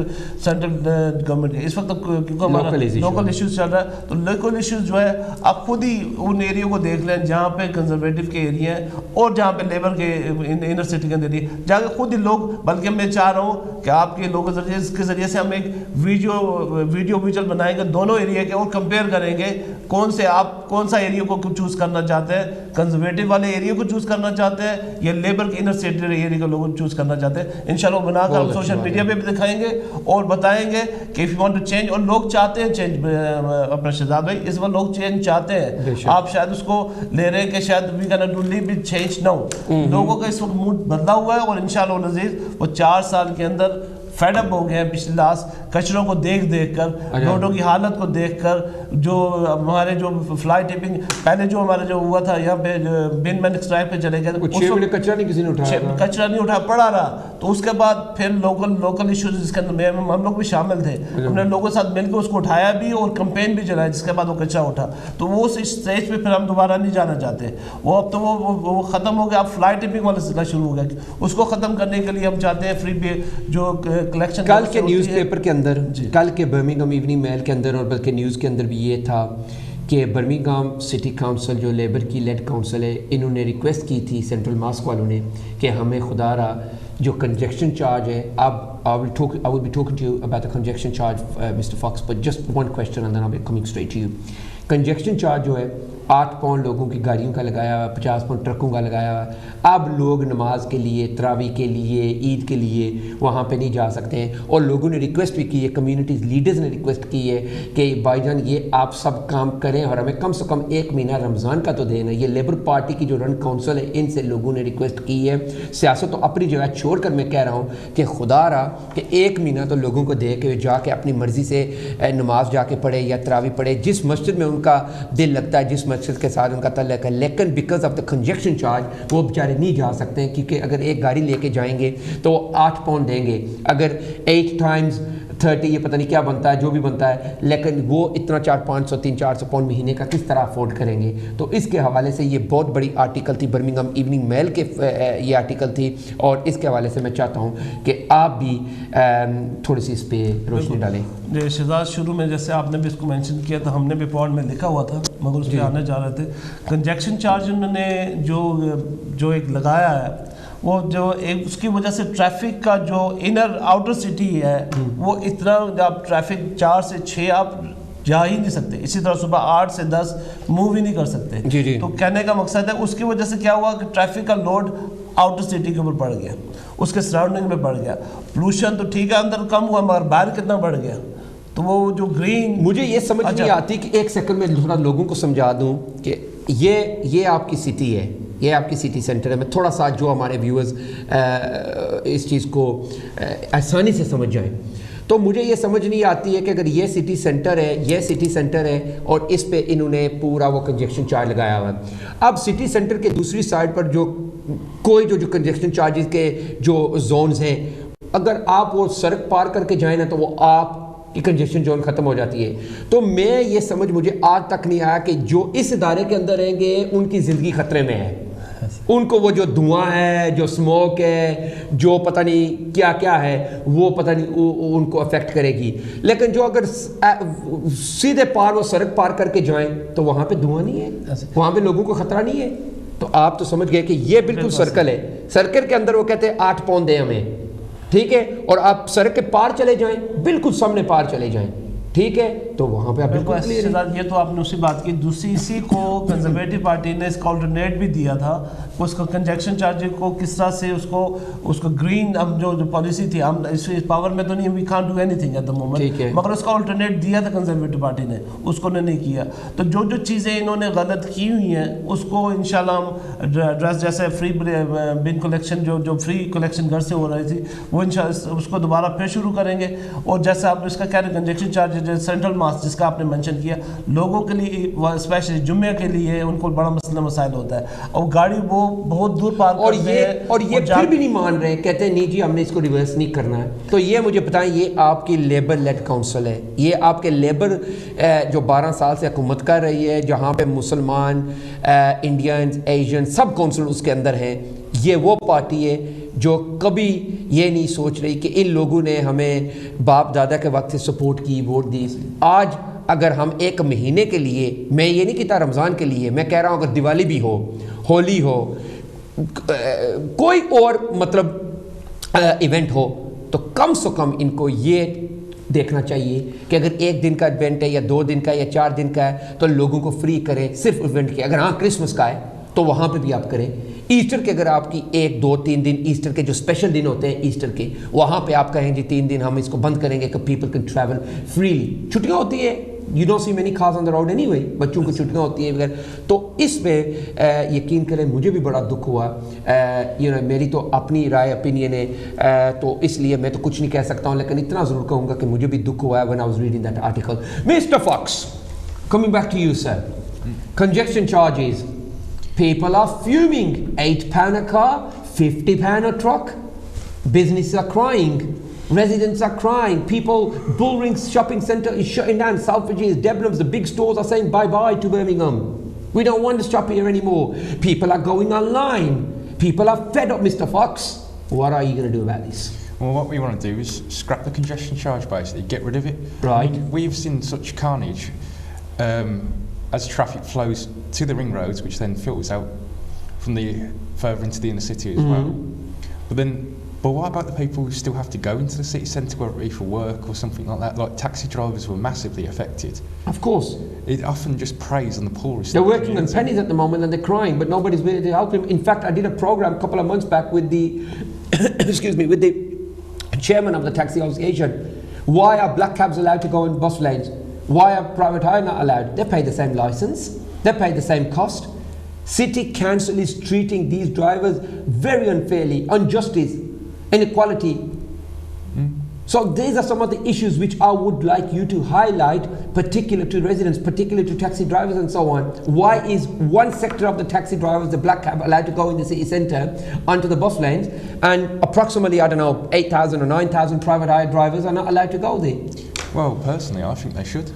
سینٹرل گورنمنٹ کے اس وقت کیونکہ ہمارا لوکل ایشوز چل رہا ہے. تو لوکل ایشوز جو ہے آپ خود ہی ان ایریوں کو دیکھ لیں جہاں پہ کنزرویٹو کے ایریا ہیں اور جہاں پہ لیبر کے انر سٹی کے اندر جا کے خود ہی لوگ, بلکہ میں چاہ رہا ہوں کہ آپ کے لوگوں کے ذریعے سے ہم ایک ویڈیو ویژول بنائیں گے دونوں ایریا کے اور کمپیئر کریں گے کون سے آپ کون سا ایریا کو چوز کرنا چاہتے ہیں, کنزرویٹو والے ایریا کو چوز کرنا چاہتے ہیں یا لیبر کے انر سٹی ایریا کے لوگوں کو چوز کرنا چاہتے ہیں. انشاءاللہ بنا کر ہم سوشل میڈیا پہ بھی دکھائیں گے اور بتائیں گے کہ if you want to change, اور لوگ چاہتے ہیں چینج. اپنا شہزاد بھائی اس وقت لوگ چینج چاہتے ہیں, آپ شاید اس کو لے رہے ہیں کہ شاید we can do live with change now. لوگوں کا اس وقت موڈ بدلا ہوا ہے اور انشاءاللہ العزیز وہ 4 سال کے اندر فیڈ اپ ہو گئے ہیں پچھلے لاسٹ کچروں کو دیکھ کر, روڈوں کی حالت کو دیکھ کر, جو ہمارے جو فلائی ٹپنگ پہلے جو ہمارا جو ہوا تھا یہاں پہ بن مین اسٹرائک پہ چلے گئے, کچرا نہیں کسی نے اٹھایا, کچرا نہیں اٹھایا پڑا رہا. تو اس کے بعد پھر لوکل ایشوز جس کے اندر ہم لوگ بھی شامل تھے, ہم نے لوگوں کے ساتھ مل کے اس کو اٹھایا بھی اور کمپین بھی چلایا جس کے بعد وہ کچرا اٹھا. تو وہ اس اسٹیج پہ پھر ہم دوبارہ نہیں جانا چاہتے, وہ اب تو وہ ختم ہو گیا. اب فلائی ٹپنگ والا سلسلہ شروع ہو گیا, اس کو ختم کرنے کے لیے ہم چاہتے ہیں فری جو کلیکشن. کل کے نیوز پیپر کے اندر, کل کے برمنگھم ایوننگ میل کے اندر اور بلکہ نیوز کے اندر بھی یہ تھا کہ برمنگھم سٹی کاؤنسل جو لیبر کی لیڈ کاؤنسل ہے, انہوں نے ریکویسٹ کی تھی سینٹرل ماسک والوں نے کہ ہمیں خدا را جو کنجیکشن چارج ہے, اب I will be talking to you about the congestion charge, Mr. Fox, but just one question and then I'll be coming straight to you. Congestion charge جو ہے 8 پاؤنڈ لوگوں کی گاڑیوں کا لگایا ہوا ہے, 50 پاؤنڈ ٹرکوں کا لگایا ہوا ہے. اب لوگ نماز کے لیے, تراویح کے لیے, عید کے لیے وہاں پہ نہیں جا سکتے ہیں. اور لوگوں نے ریکویسٹ بھی کی ہے, کمیونٹیز لیڈرز نے ریکویسٹ کی ہے کہ بھائی جان یہ آپ سب کام کریں اور ہمیں کم سے کم 1 مہینہ رمضان کا تو دینا. یہ لیبر پارٹی کی جو رن کاؤنسل ہے ان سے لوگوں نے ریکویسٹ کی ہے. سیاست تو اپنی جگہ چھوڑ کر میں کہہ رہا ہوں کہ خدا را کہ 1 مہینہ تو لوگوں کو دے کے جا کے اپنی مرضی سے نماز جا کے پڑھے یا تراویح پڑھے, جس مسجد میں ان کا دل لگتا ہے, جس مسجد کے ساتھ ان کا تعلق ہے. لیکن بیکاز آف دا کنجیکشن چارج وہ بیچارے نہیں جا سکتے ہیں, کیونکہ اگر ایک گاڑی لے کے جائیں گے تو 8 پاؤنڈ دیں گے, اگر 8 ٹائمز 30 یہ پتہ نہیں کیا بنتا ہے, جو بھی بنتا ہے, لیکن وہ اتنا 400-500-300-400 پاؤنڈ مہینے کا کس طرح افورڈ کریں گے. تو اس کے حوالے سے یہ بہت بڑی آرٹیکل تھی, برمنگھم ایوننگ میل کے یہ آرٹیکل تھی, اور اس کے حوالے سے میں چاہتا ہوں کہ آپ بھی تھوڑی سی اس پہ روشنی ڈالیں. شہزاد شروع میں جیسے آپ نے بھی اس کو مینشن کیا تھا, ہم نے بھی پوائنٹ میں لکھا ہوا تھا مگر اس پہ آنے جا رہے تھے. کنجیکشن چارج انہوں نے جو ایک لگایا ہے, وہ جو ایک اس کی وجہ سے ٹریفک کا جو انر آؤٹر سٹی ہے وہ اتنا, جب ٹریفک 4 سے 6 آپ جا ہی نہیں سکتے, اسی طرح صبح 8 سے 10 موو ہی نہیں کر سکتے. تو کہنے کا مقصد ہے اس کی وجہ سے کیا ہوا کہ ٹریفک کا لوڈ آؤٹر سٹی کے اوپر بڑھ گیا, اس کے سراؤنڈنگ میں بڑھ گیا. پولوشن تو ٹھیک ہے اندر کم ہوا مگر باہر کتنا بڑھ گیا. تو وہ جو گرین, مجھے یہ سمجھ نہیں آتی کہ 1 سیکنڈ میں تھوڑا لوگوں کو سمجھا دوں کہ یہ آپ کی سٹی ہے, یہ آپ کی سٹی سینٹر ہے. میں تھوڑا سا جو ہمارے ویورز اس چیز کو آسانی سے سمجھ جائیں, تو مجھے یہ سمجھ نہیں آتی ہے کہ اگر یہ سٹی سینٹر ہے اور اس پہ انہوں نے پورا وہ کنجیکشن چارج لگایا ہوا ہے. اب سٹی سینٹر کے دوسری سائڈ پر جو کوئی جو کنجیکشن چارجز کے جو زونز ہیں, اگر آپ وہ سڑک پار کر کے جائیں نا تو وہ آپ کی کنجیشن زون ختم ہو جاتی ہے. تو میں یہ سمجھ مجھے آج تک نہیں آیا کہ جو اس ادارے کے اندر رہیں گے ان کی زندگی خطرے میں ہے. ان کو وہ جو دھواں ہے, جو اسموک ہے, جو پتہ نہیں کیا کیا ہے, وہ پتہ نہیں ان کو افیکٹ کرے گی. لیکن جو اگر سیدھے پار وہ سڑک پار کر کے جائیں تو وہاں پہ دھواں نہیں ہے, وہاں پہ لوگوں کو خطرہ نہیں ہے. تو آپ تو سمجھ گئے کہ یہ بالکل سرکل ہے. سرکل کے اندر وہ کہتے ہیں 8 پاؤنڈ دیں ہمیں, ٹھیک ہے, اور آپ سڑک کے پار چلے جائیں, بالکل سامنے پار چلے جائیں, ٹھیک ہے, تو وہاں پہ آپ بالکل کلیئر ہے. یہ تو آپ نے اسی بات کی. دوسری اسی کو کنزرویٹو پارٹی نے اس کا آلٹرنیٹ بھی دیا تھا, اس کا کنجیکشن چارج کو کس طرح سے اس کو گرین ہم جو پالیسی تھی, ہم اس پاور میں تو نہیں, we can't do anything at the moment, مگر اس کا آلٹرنیٹ دیا تھا کنزرویٹو پارٹی نے, اس کو نہیں کیا. تو جو چیزیں انہوں نے غلط کی ہوئی ہیں اس کو انشاءاللہ ہم ایڈریس, جیسے فری بن کلیکشن جو فری کلیکشن گھر سے ہو رہی تھی وہ انشاءاللہ اس کو دوبارہ پھر شروع کریں گے. اور جیسے آپ اس کا کہہ رہے کنجیکشن چارج سینٹرل ماسک جس کا آپ نے منشن کیا, لوگوں کے لیے اسپیشلی جمعہ کے لیے ان کو بڑا مسائل ہوتا ہے, اور گاڑی وہ بہت دور پار کرتے ہیں اور یہ پھر بھی نہیں مان رہے, کہتے ہیں نہیں جی ہم نے اس کو ریورس نہیں کرنا ہے. تو یہ مجھے بتائیں, یہ آپ کی لیبر لیڈ کونسل ہے, یہ آپ کے لیبر جو 12 سال سے حکومت کر رہی ہے, جہاں پہ مسلمان, انڈینز, ایشین سب کونسل اس کے اندر ہیں. یہ وہ پارٹی ہے جو کبھی یہ نہیں سوچ رہی کہ ان لوگوں نے ہمیں باپ دادا کے وقت سے سپورٹ کی, ووٹ دی. آج اگر ہم 1 مہینے کے لیے, میں یہ نہیں کہتا رمضان کے لیے, میں کہہ رہا ہوں اگر دیوالی بھی ہو, ہولی ہو, کوئی اور مطلب ایونٹ ہو, تو کم سے کم ان کو یہ دیکھنا چاہیے کہ اگر 1 دن کا ایونٹ ہے یا 2 دن کا یا 4 دن کا ہے تو لوگوں کو فری کریں صرف ایونٹ کے. اگر ہاں کرسمس کا ہے تو وہاں پہ بھی آپ کریں. ایسٹر کے اگر آپ کی 1 2 3 دن ایسٹر کے جو اسپیشل دن ہوتے ہیں ایسٹر کے, وہاں پہ آپ کہیں جی 3 دن ہم اس کو بند کریں گے کہ پیپل کین ٹریول فریلی. چھٹیاں ہوتی ہیں, you don't see many cars on the road any way, بچوں کو چھٹیاں ہوتی ہیں وغیرہ. تو اس پہ یقین کریں مجھے بھی بڑا دکھ ہوا. میری تو اپنی رائے اپینین ہے, تو اس لیے میں تو کچھ نہیں کہہ سکتا ہوں, لیکن اتنا ضرور کہوں گا کہ مجھے بھی دکھ ہوا ہے when I was reading that article. Mr. Fox, coming back to you sir, congestion charges. People are fuming. £8 a car, £50 a truck. Businesses are crying. Residents are crying. People, Bullring's shopping centre is shutting down. Selfridges, Debenhams, the big stores are saying bye-bye to Birmingham. We don't want to shop here anymore. People are going online. People are fed up, Mr. Fox. What are you going to do about this? Well, what we want to do is scrap the congestion charge, basically. Get rid of it. Right. We've seen such carnage. As traffic flows to the ring roads, which then filters out from the further into the inner city as well. But what about the people who still have to go into the city centre, whether it be for work or something like that? Like taxi drivers were massively affected. Of course. It often just preys on the poorest. They're working on pennies at the moment and they're crying, but nobody's willing to help them. In fact, I did a program a couple of months back with the with the chairman of the taxi association. Why are black cabs allowed to go in bus lanes? Why are private hire not allowed? They pay the same license, they pay the same cost. City council is treating these drivers very unfairly, injustice, inequality. So these are some of the issues which I would like you to highlight, particular to residents, particular to taxi drivers and so on. Why is one sector of the taxi drivers, the black cab, allowed to go in the city centre onto the bus lanes, and approximately, I don't know, 8,000 or 9,000 private hire drivers are not allowed to go there? Well, personally, I think they should.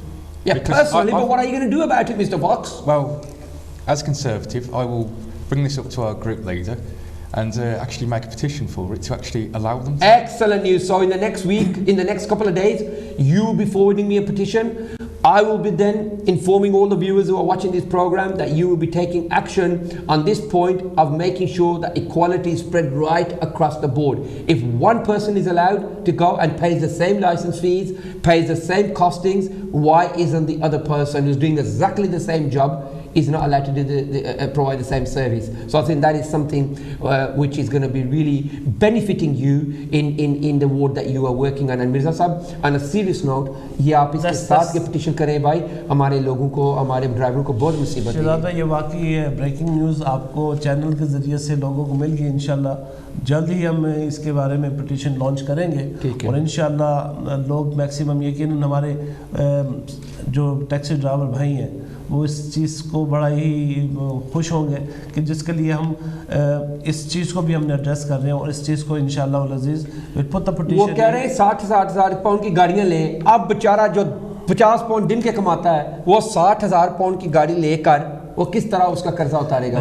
Yeah, because personally, but what are you going to do about it, Mr. Fox? Well, as Conservative, I will bring this up to our group leader and actually make a petition for it to actually allow them to. Excellent news. So in the next week, in the next couple of days, you will be forwarding me a petition. I will be then informing all the viewers who are watching this program that you will be taking action on this point of making sure that equality is spread right across the board. If one person is allowed to go and pays the same license fees, pays the same costings, why isn't the other person who's doing exactly the same job is not allowed to do provide the same service? So I think that is something which is going to be really benefiting you in the ward that you are working on. And Mirza Sahab, on a serious note, یہ آپ اس کے ساتھ یہ petition کریں بھائی, ہمارے لوگوں کو, ہمارے ڈرائیوروں کو بہت مصیبت ہے. شہزاد یہ واقعی بریکنگ نیوز آپ کو چینل کے ذریعے سے لوگوں کو مل گئی. انشاءاللہ جلد ہی ہم اس کے بارے میں پٹیشن لانچ کریں گے, اور انشاءاللہ لوگ میکسیمم یقیناً ہمارے جو ٹیکسی ڈرائیور بھائی ہیں وہ اس چیز کو بڑا ہی خوش ہوں گے کہ جس کے لیے ہم اس چیز کو بھی ہم نے ایڈریس کر رہے ہیں, اور اس چیز کو انشاءاللہ العزیز وہ کہہ رہے ہیں 60,000 پاؤنڈ کی گاڑیاں لیں. اب بیچارہ جو 50 پاؤنڈ دن کے کماتا ہے وہ 60,000 پاؤنڈ کی گاڑی لے کر وہ کس طرح اس کا قرضہ اتارے گا؟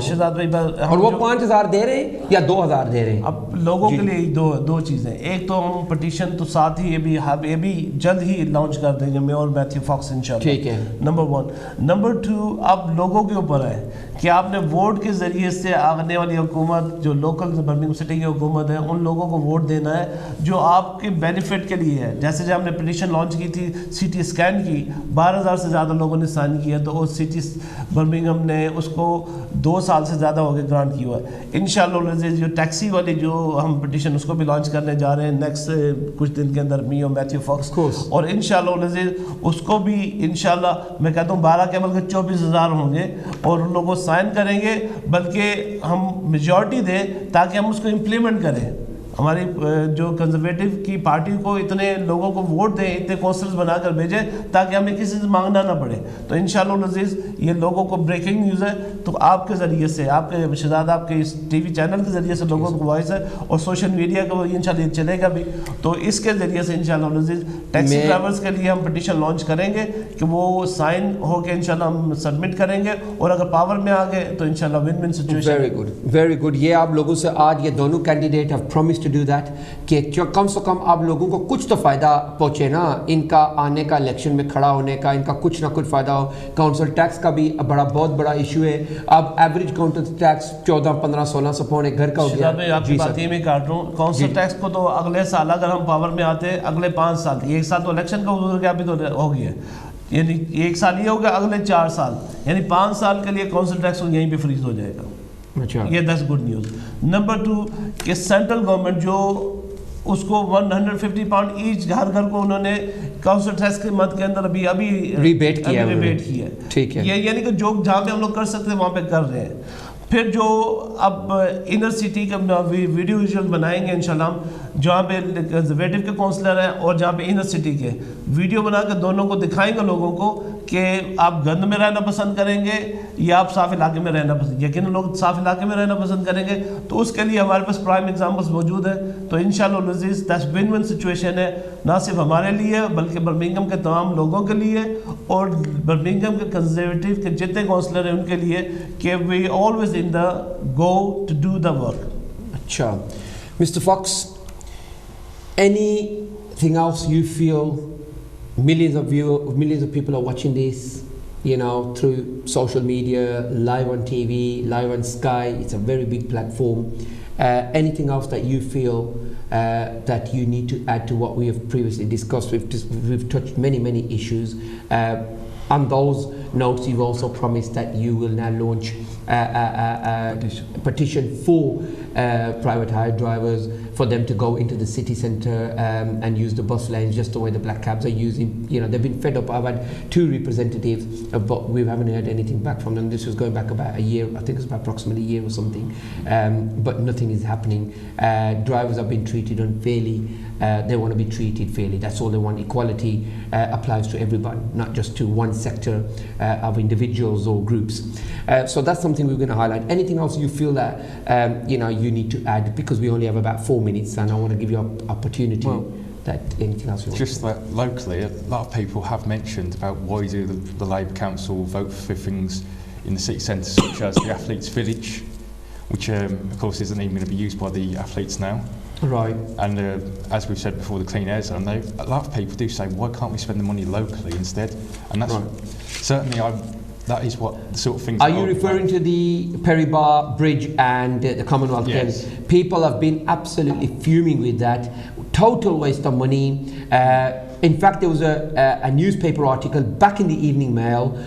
اور وہ 5,000 دے رہے ہیں یا 2,000 دے رہے ہیں؟ اب لوگوں کے لیے دو چیزیں, ایک تو ہم پٹیشن تو ساتھ ہی یہ بھی جلد ہی لانچ کر دیں گے, میں اور میتھیو فاکس انشاءاللہ. ٹھیک ہے. نمبر 1. نمبر 2, اب لوگوں کے اوپر ہے کہ آپ نے ووٹ کے ذریعے سے آنے والی حکومت جو لوکل برمنگھم سٹی کی حکومت ہے ان لوگوں کو ووٹ دینا ہے جو آپ کے بینیفٹ کے لیے ہے. جیسے جب ہم نے پٹیشن لانچ کی تھی سی ٹی اسکین کی, 12,000 سے زیادہ لوگوں نے سائن کیا, تو اس سی ٹی برمنگھم نے اس کو 2 سال سے زیادہ ہو گئے گرانٹ کیا ہوا ہے. انشاءاللہ العزیز جو ٹیکسی والی جو ہم پٹیشن اس کو بھی لانچ کرنے جا رہے ہیں نیکسٹ کچھ دن کے اندر, می اور میتھیو فاکس, اور انشاءاللہ العزیز اس کو بھی انشاءاللہ میں کہتا ہوں 12 کے بلکہ 24,000 ہوں گے, اور ان لوگوں سائن کریں گے, بلکہ ہم میجورٹی دیں تاکہ ہم اس کو امپلیمنٹ کریں. ہماری جو کنزرویٹو کی پارٹی کو اتنے لوگوں کو ووٹ دیں, اتنے کونسلرز بنا کر بھیجیں تاکہ ہمیں کسی سے مانگنا نہ پڑے. تو انشاءاللہ العزیز یہ لوگوں کو بریکنگ نیوز ہے, تو آپ کے ذریعے سے, آپ کے شہزاد آپ کے اس ٹی وی چینل کے ذریعے سے لوگوں کو وائس ہے, اور سوشل میڈیا کو انشاءاللہ چلے گا بھی, تو اس کے ذریعے سے انشاءاللہ العزیز ٹیکسی ڈرائیورز کے لیے ہم پٹیشن لانچ کریں گے کہ وہ سائن ہو کے انشاءاللہ ہم سبمٹ کریں گے, اور اگر پاور میں آ گئے تو انشاءاللہ win win situation. Very good. یہ آپ لوگوں سے آج یہ دونوں candidate have promise to do that کہ کم سے کم آپ لوگوں کو کچھ تو فائدہ پہنچے نا, ان کا آنے کا الیکشن میں کھڑا ہونے کا, ان کا کچھ نہ کچھ فائدہ ہو. کاؤنسل ٹیکس کا بھی بہت بڑا ایشو ہے. اب ایوریج کاؤنسل ٹیکس 14, 15, 1600 پاؤنڈ ایک گھر کا ہو گیا. میں آپ کی بات یہ میں کاٹ رہا ہوں, کاؤنسل ٹیکس کو تو اگلے سال اگر ہم پاور میں آتے, اگلے 5 سال, ایک سال تو الیکشن کا گزر گیا, ابھی تو ہو گیا, یعنی ایک سال یہ ہوگا, اگلے 4 سال یعنی 5 سال کے لیے کاؤنسل ٹیکس یہیں پہ فریز ہو جائے گا. یہ دیٹس گڈ نیوز. نمبر 2 کہ سینٹرل گورنمنٹ جو اس کو 150 پاؤنڈ ایچ ہر گھر کو انہوں نے کاؤنسل ٹیکس کے مد کے اندر ابھی ریبیٹ کیا ہے. ٹھیک ہے, یہ یعنی کہ جو جہاں پہ ہم لوگ کر سکتے ہیں وہاں پہ کر رہے ہیں. پھر جو اب انر سٹی کا ویڈیو ویژول بنائیں گے انشاءاللہ ہم, جہاں پہ کنزرویٹو کے کونسلر ہیں اور جہاں پہ انر سٹی کے, ویڈیو بنا کے دونوں کو دکھائیں گے لوگوں کو کہ آپ گند میں رہنا پسند کریں گے یا آپ صاف علاقے میں رہنا پسند. یقیناً لوگ صاف علاقے میں رہنا پسند کریں گے, تو اس کے لیے ہمارے پاس پرائم ایگزامپلس موجود ہیں. تو انشاءاللہ العزیز دیٹس ون ون سچویشن ہے, نہ صرف ہمارے لیے بلکہ برمنگھم کے تمام لوگوں کے لیے, اور برمنگھم کے کنزرویٹو کے جتنے کونسلر ہیں ان کے لیے, کہ we always in the go to do the work. اچھا Mr Fox, anything else you feel millions of people are watching this, you know, through social media, live on TV, live on Sky, it's a very big platform. Anything else that you feel that you need to add to what we have previously discussed? We've touched many issues. On those notes, you've also promised that you will now launch a petition for private hire drivers, for them to go into the city centre and use the bus lanes just the way the black cabs are using. You know, they've been fed up. I've had 2 representatives, but we haven't heard anything back from them. This was going back about a year, I think it's about approximately a year or something, but nothing is happening. Drivers are being treated unfairly. They want to be treated fairly. That's all they want. Equality applies to everybody, not just to one sector of individuals or groups. So that's something we're going to highlight. Anything else you feel that you know you need to add, because we only have about 4 minutes and I want to give you an opportunity. That anything else you want? Just that locally, a lot of people have mentioned about why do the Labour Council vote for things in the city centre such as the Athletes Village, which of course isn't even going to be used by the athletes now. Right. And as we've said before, the Clean Air Zone, a lot of people do say, why can't we spend the money locally instead? And that's certainly that is what the sort of things. Are you referring to the Perry Bar Bridge and the Commonwealth Games? Yes. People have been absolutely fuming with that. Total waste of money. In fact, there was a newspaper article back in the Evening Mail.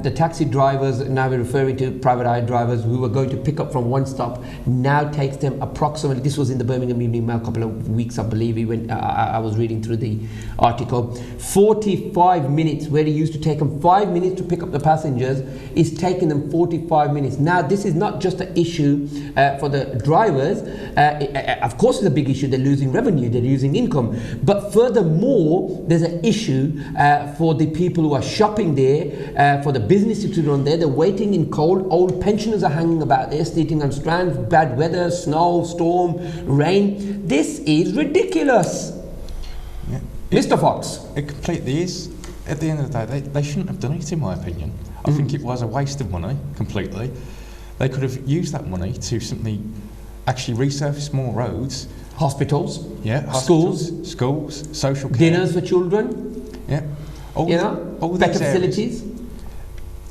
The taxi drivers, now we're referring to private hire drivers who were going to pick up from one stop, now takes them approximately, this was in the Birmingham Evening Mail a couple of weeks, I believe, I was reading through the article, 45 minutes, where it used to take them 5 minutes to pick up the passengers, is taking them 45 minutes. Now, this is not just an issue for the drivers. Of course, it's a big issue. They're losing revenue, they're losing income. But furthermore, there's an issue for the people who are shopping there, for the businesses to run there. They're waiting in cold. Old pensioners are hanging about there, sleeping on strands, bad weather, snow, storm, rain. This is ridiculous. Yeah. Mr. Fox. It completely is. At the end of the day, they shouldn't have done it, in my opinion. I think it was a waste of money, completely. They could have used that money to simply actually resurface more roads. Hospitals. Yeah, hospitals, schools, social care. Dinners for children. Yeah. All Better facilities.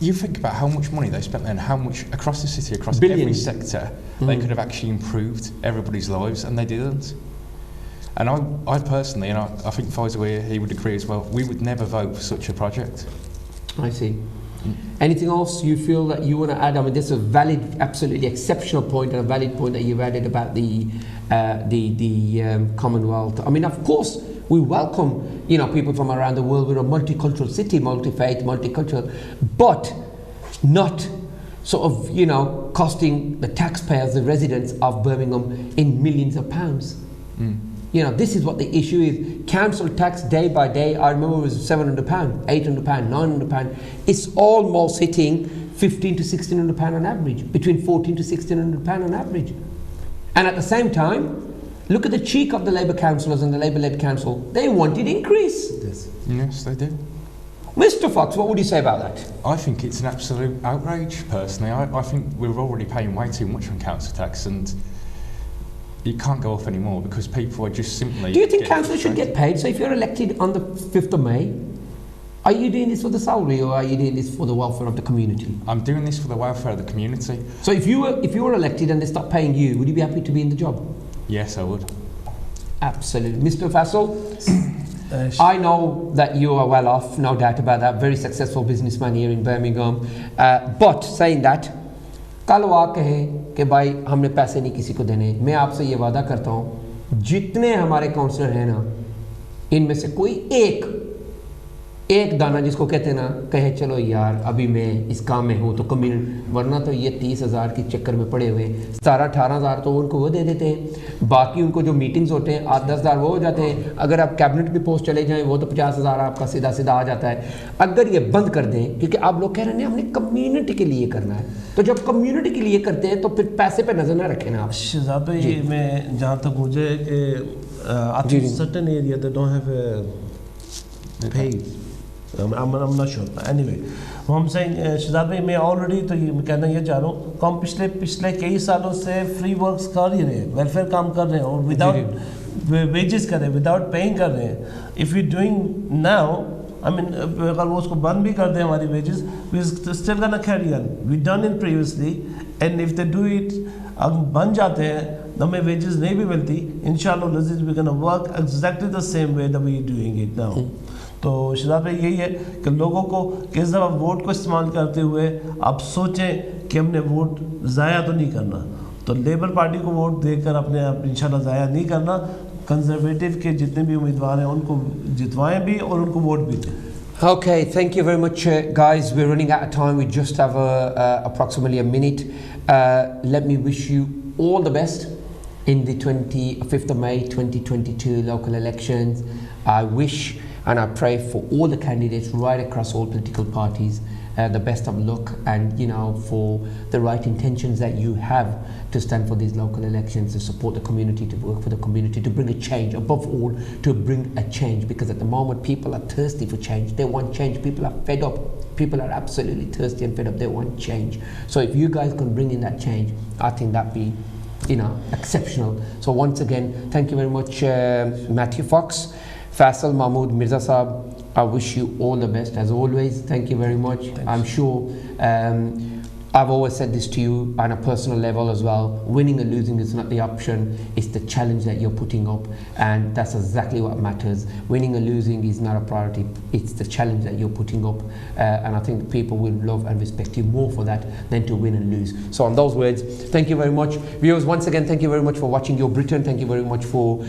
You think about how much money they spent and how much across the city, across Billions. every sector, they could have actually improved everybody's lives, and they didn't. And I personally, and I think Faisal here, he would agree as well, we would never vote for such a project. I see. Anything else you feel that you want to add? I mean, this is a valid, absolutely exceptional point and a valid point that you've added about the Commonwealth. I mean, of course, we welcome, people from around the world. We're a multicultural city, multi-faith, multicultural, but not sort of, costing the taxpayers, the residents of Birmingham in millions of pounds. This is what the issue is. Council tax day by day, I remember it was £700, £800, £900. It's almost hitting £1,500 to £1,600 on average, between £1,400 to £1,600 on average. And at the same time, look at the cheek of the Labour councillors and the Labour-led council. They wanted increase. Yes, they do. Mr. Fox, what would you say about that? I think it's an absolute outrage, personally. I think we're already paying way too much on council tax, and it can't go up anymore because people are just simply... Do you think councillors should get paid? So if you're elected on the 5th of May, are you doing this for the salary or are you doing this for the welfare of the community? I'm doing this for the welfare of the community. So if you were elected and they stopped paying you, would you be happy to be in the job? Yes, I would. Absolutely. Mr. Faisal, I know that you are well off, no doubt about that, very successful businessman here in Birmingham. But saying that, कल वो आ कहे कि भाई हमने पैसे नहीं किसी को देने, मैं आपसे ये वादा करता हूँ जितने हमारे काउंसलर हैं ना, इनमें से कोई एक दाना जिसको कहते हैं ना, कहे चलो यार अभी मैं इस काम में हूँ तो कम्युनिटी, वरना तो ये 30,000 के चक्कर में पड़े हुए 17-18,000 तो उनको वो दे देते हैं, बाकी उनको जो मीटिंग्स होते हैं 8-10,000 वो हो जाते हैं। अगर आप कैबिनेट की पोस्ट चले जाएं वो तो 50,000 आपका सीधा सीधा आ जाता है। अगर ये बंद कर दें, क्योंकि आप लोग कह रहे हैं हमने कम्युनिटी के लिए करना है, तो जब कम्युनिटी के लिए करते हैं तो फिर पैसे पे नजर ना रखें ना आप। शहजाद भाई, मैं जहाँ तक मुझे certain area they don't have paid. I'm not sure. Anyway, हम saying शहजाद भाई, मैं ऑलरेडी तो ये कहना ये चाह रहा हूँ, हम पिछले कई सालों से फ्री वर्क्स कर ही रहे हैं, वेलफेयर काम कर रहे हैं और विदाउट वेजेस कर रहे हैं, विदाउट पेइंग कर रहे हैं। If you doing now, I mean अगर वो उसको बंद भी कर दें हमारी wages, we still gonna carry on, we done in previously, and if they do it, अगर बन जाते हैं तो हमें वेजेस नहीं भी मिलती, इंशाल्लाह we gonna work exactly the same way that we are doing it now. तो शहजाद भाई, यही है कि लोगों को किस दफ़ा वोट को इस्तेमाल करते हुए आप सोचें कि हमने वोट ज़ाया तो नहीं करना, तो लेबर पार्टी को वोट देकर अपने आप इंशाल्लाह ज़ाया नहीं करना, कंजर्वेटिव के जितने भी उम्मीदवार हैं उनको जितवाएं भी और उनको वोट भी दें। Okay, thank you very much, guys. We're running out of time. We just have approximately a minute. Let me wish you all the best in the 25th of May 2022 local elections. I wish and I pray for all the candidates right across all political parties the best of luck, and for the right intentions that you have to stand for these local elections, to support the community, to work for the community, to bring a change, above all to bring a change, because at the moment people are thirsty for change. They want change. People are fed up. People are absolutely thirsty and fed up. They want change. So if you guys can bring in that change, I think that'd be exceptional. So once again, thank you very much, Matthew Fox, Faisal Mahmood Mirza Saab. I wish you all the best as always. Thank you very much. I'm sure I've always said this to you on a personal level as well. Winning or losing is not the option. It's the challenge that you're putting up, and that's exactly what matters. Winning or losing is not a priority. It's the challenge that you're putting up, and I think people will love and respect you more for that than to win and lose. So on those words, thank you very much. Viewers, once again, thank you very much for watching Your Britain. Thank you very much for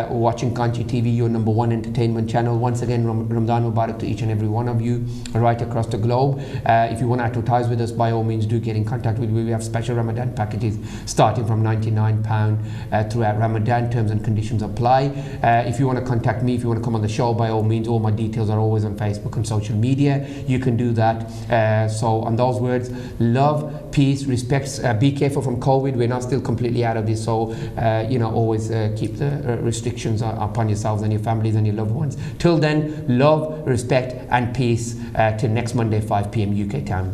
watching Kanshi TV, your #1 entertainment channel. Once again, Ramadan Mubarak to each and every one of you right across the globe. If you want to advertise with us, by all means do get in contact with me. We have special Ramadan packages starting from £99 throughout Ramadan. Terms and conditions apply. If you want to contact me, if you want to come on the show, by all means, all my details are always on Facebook and social media. You can do that. So on those words, love, peace, respect, be careful from COVID. We're not still completely out of this, so always keep the restrictions upon yourselves and your families and your loved ones. Till then, love, respect and peace. Till next Monday 5 p.m. UK time.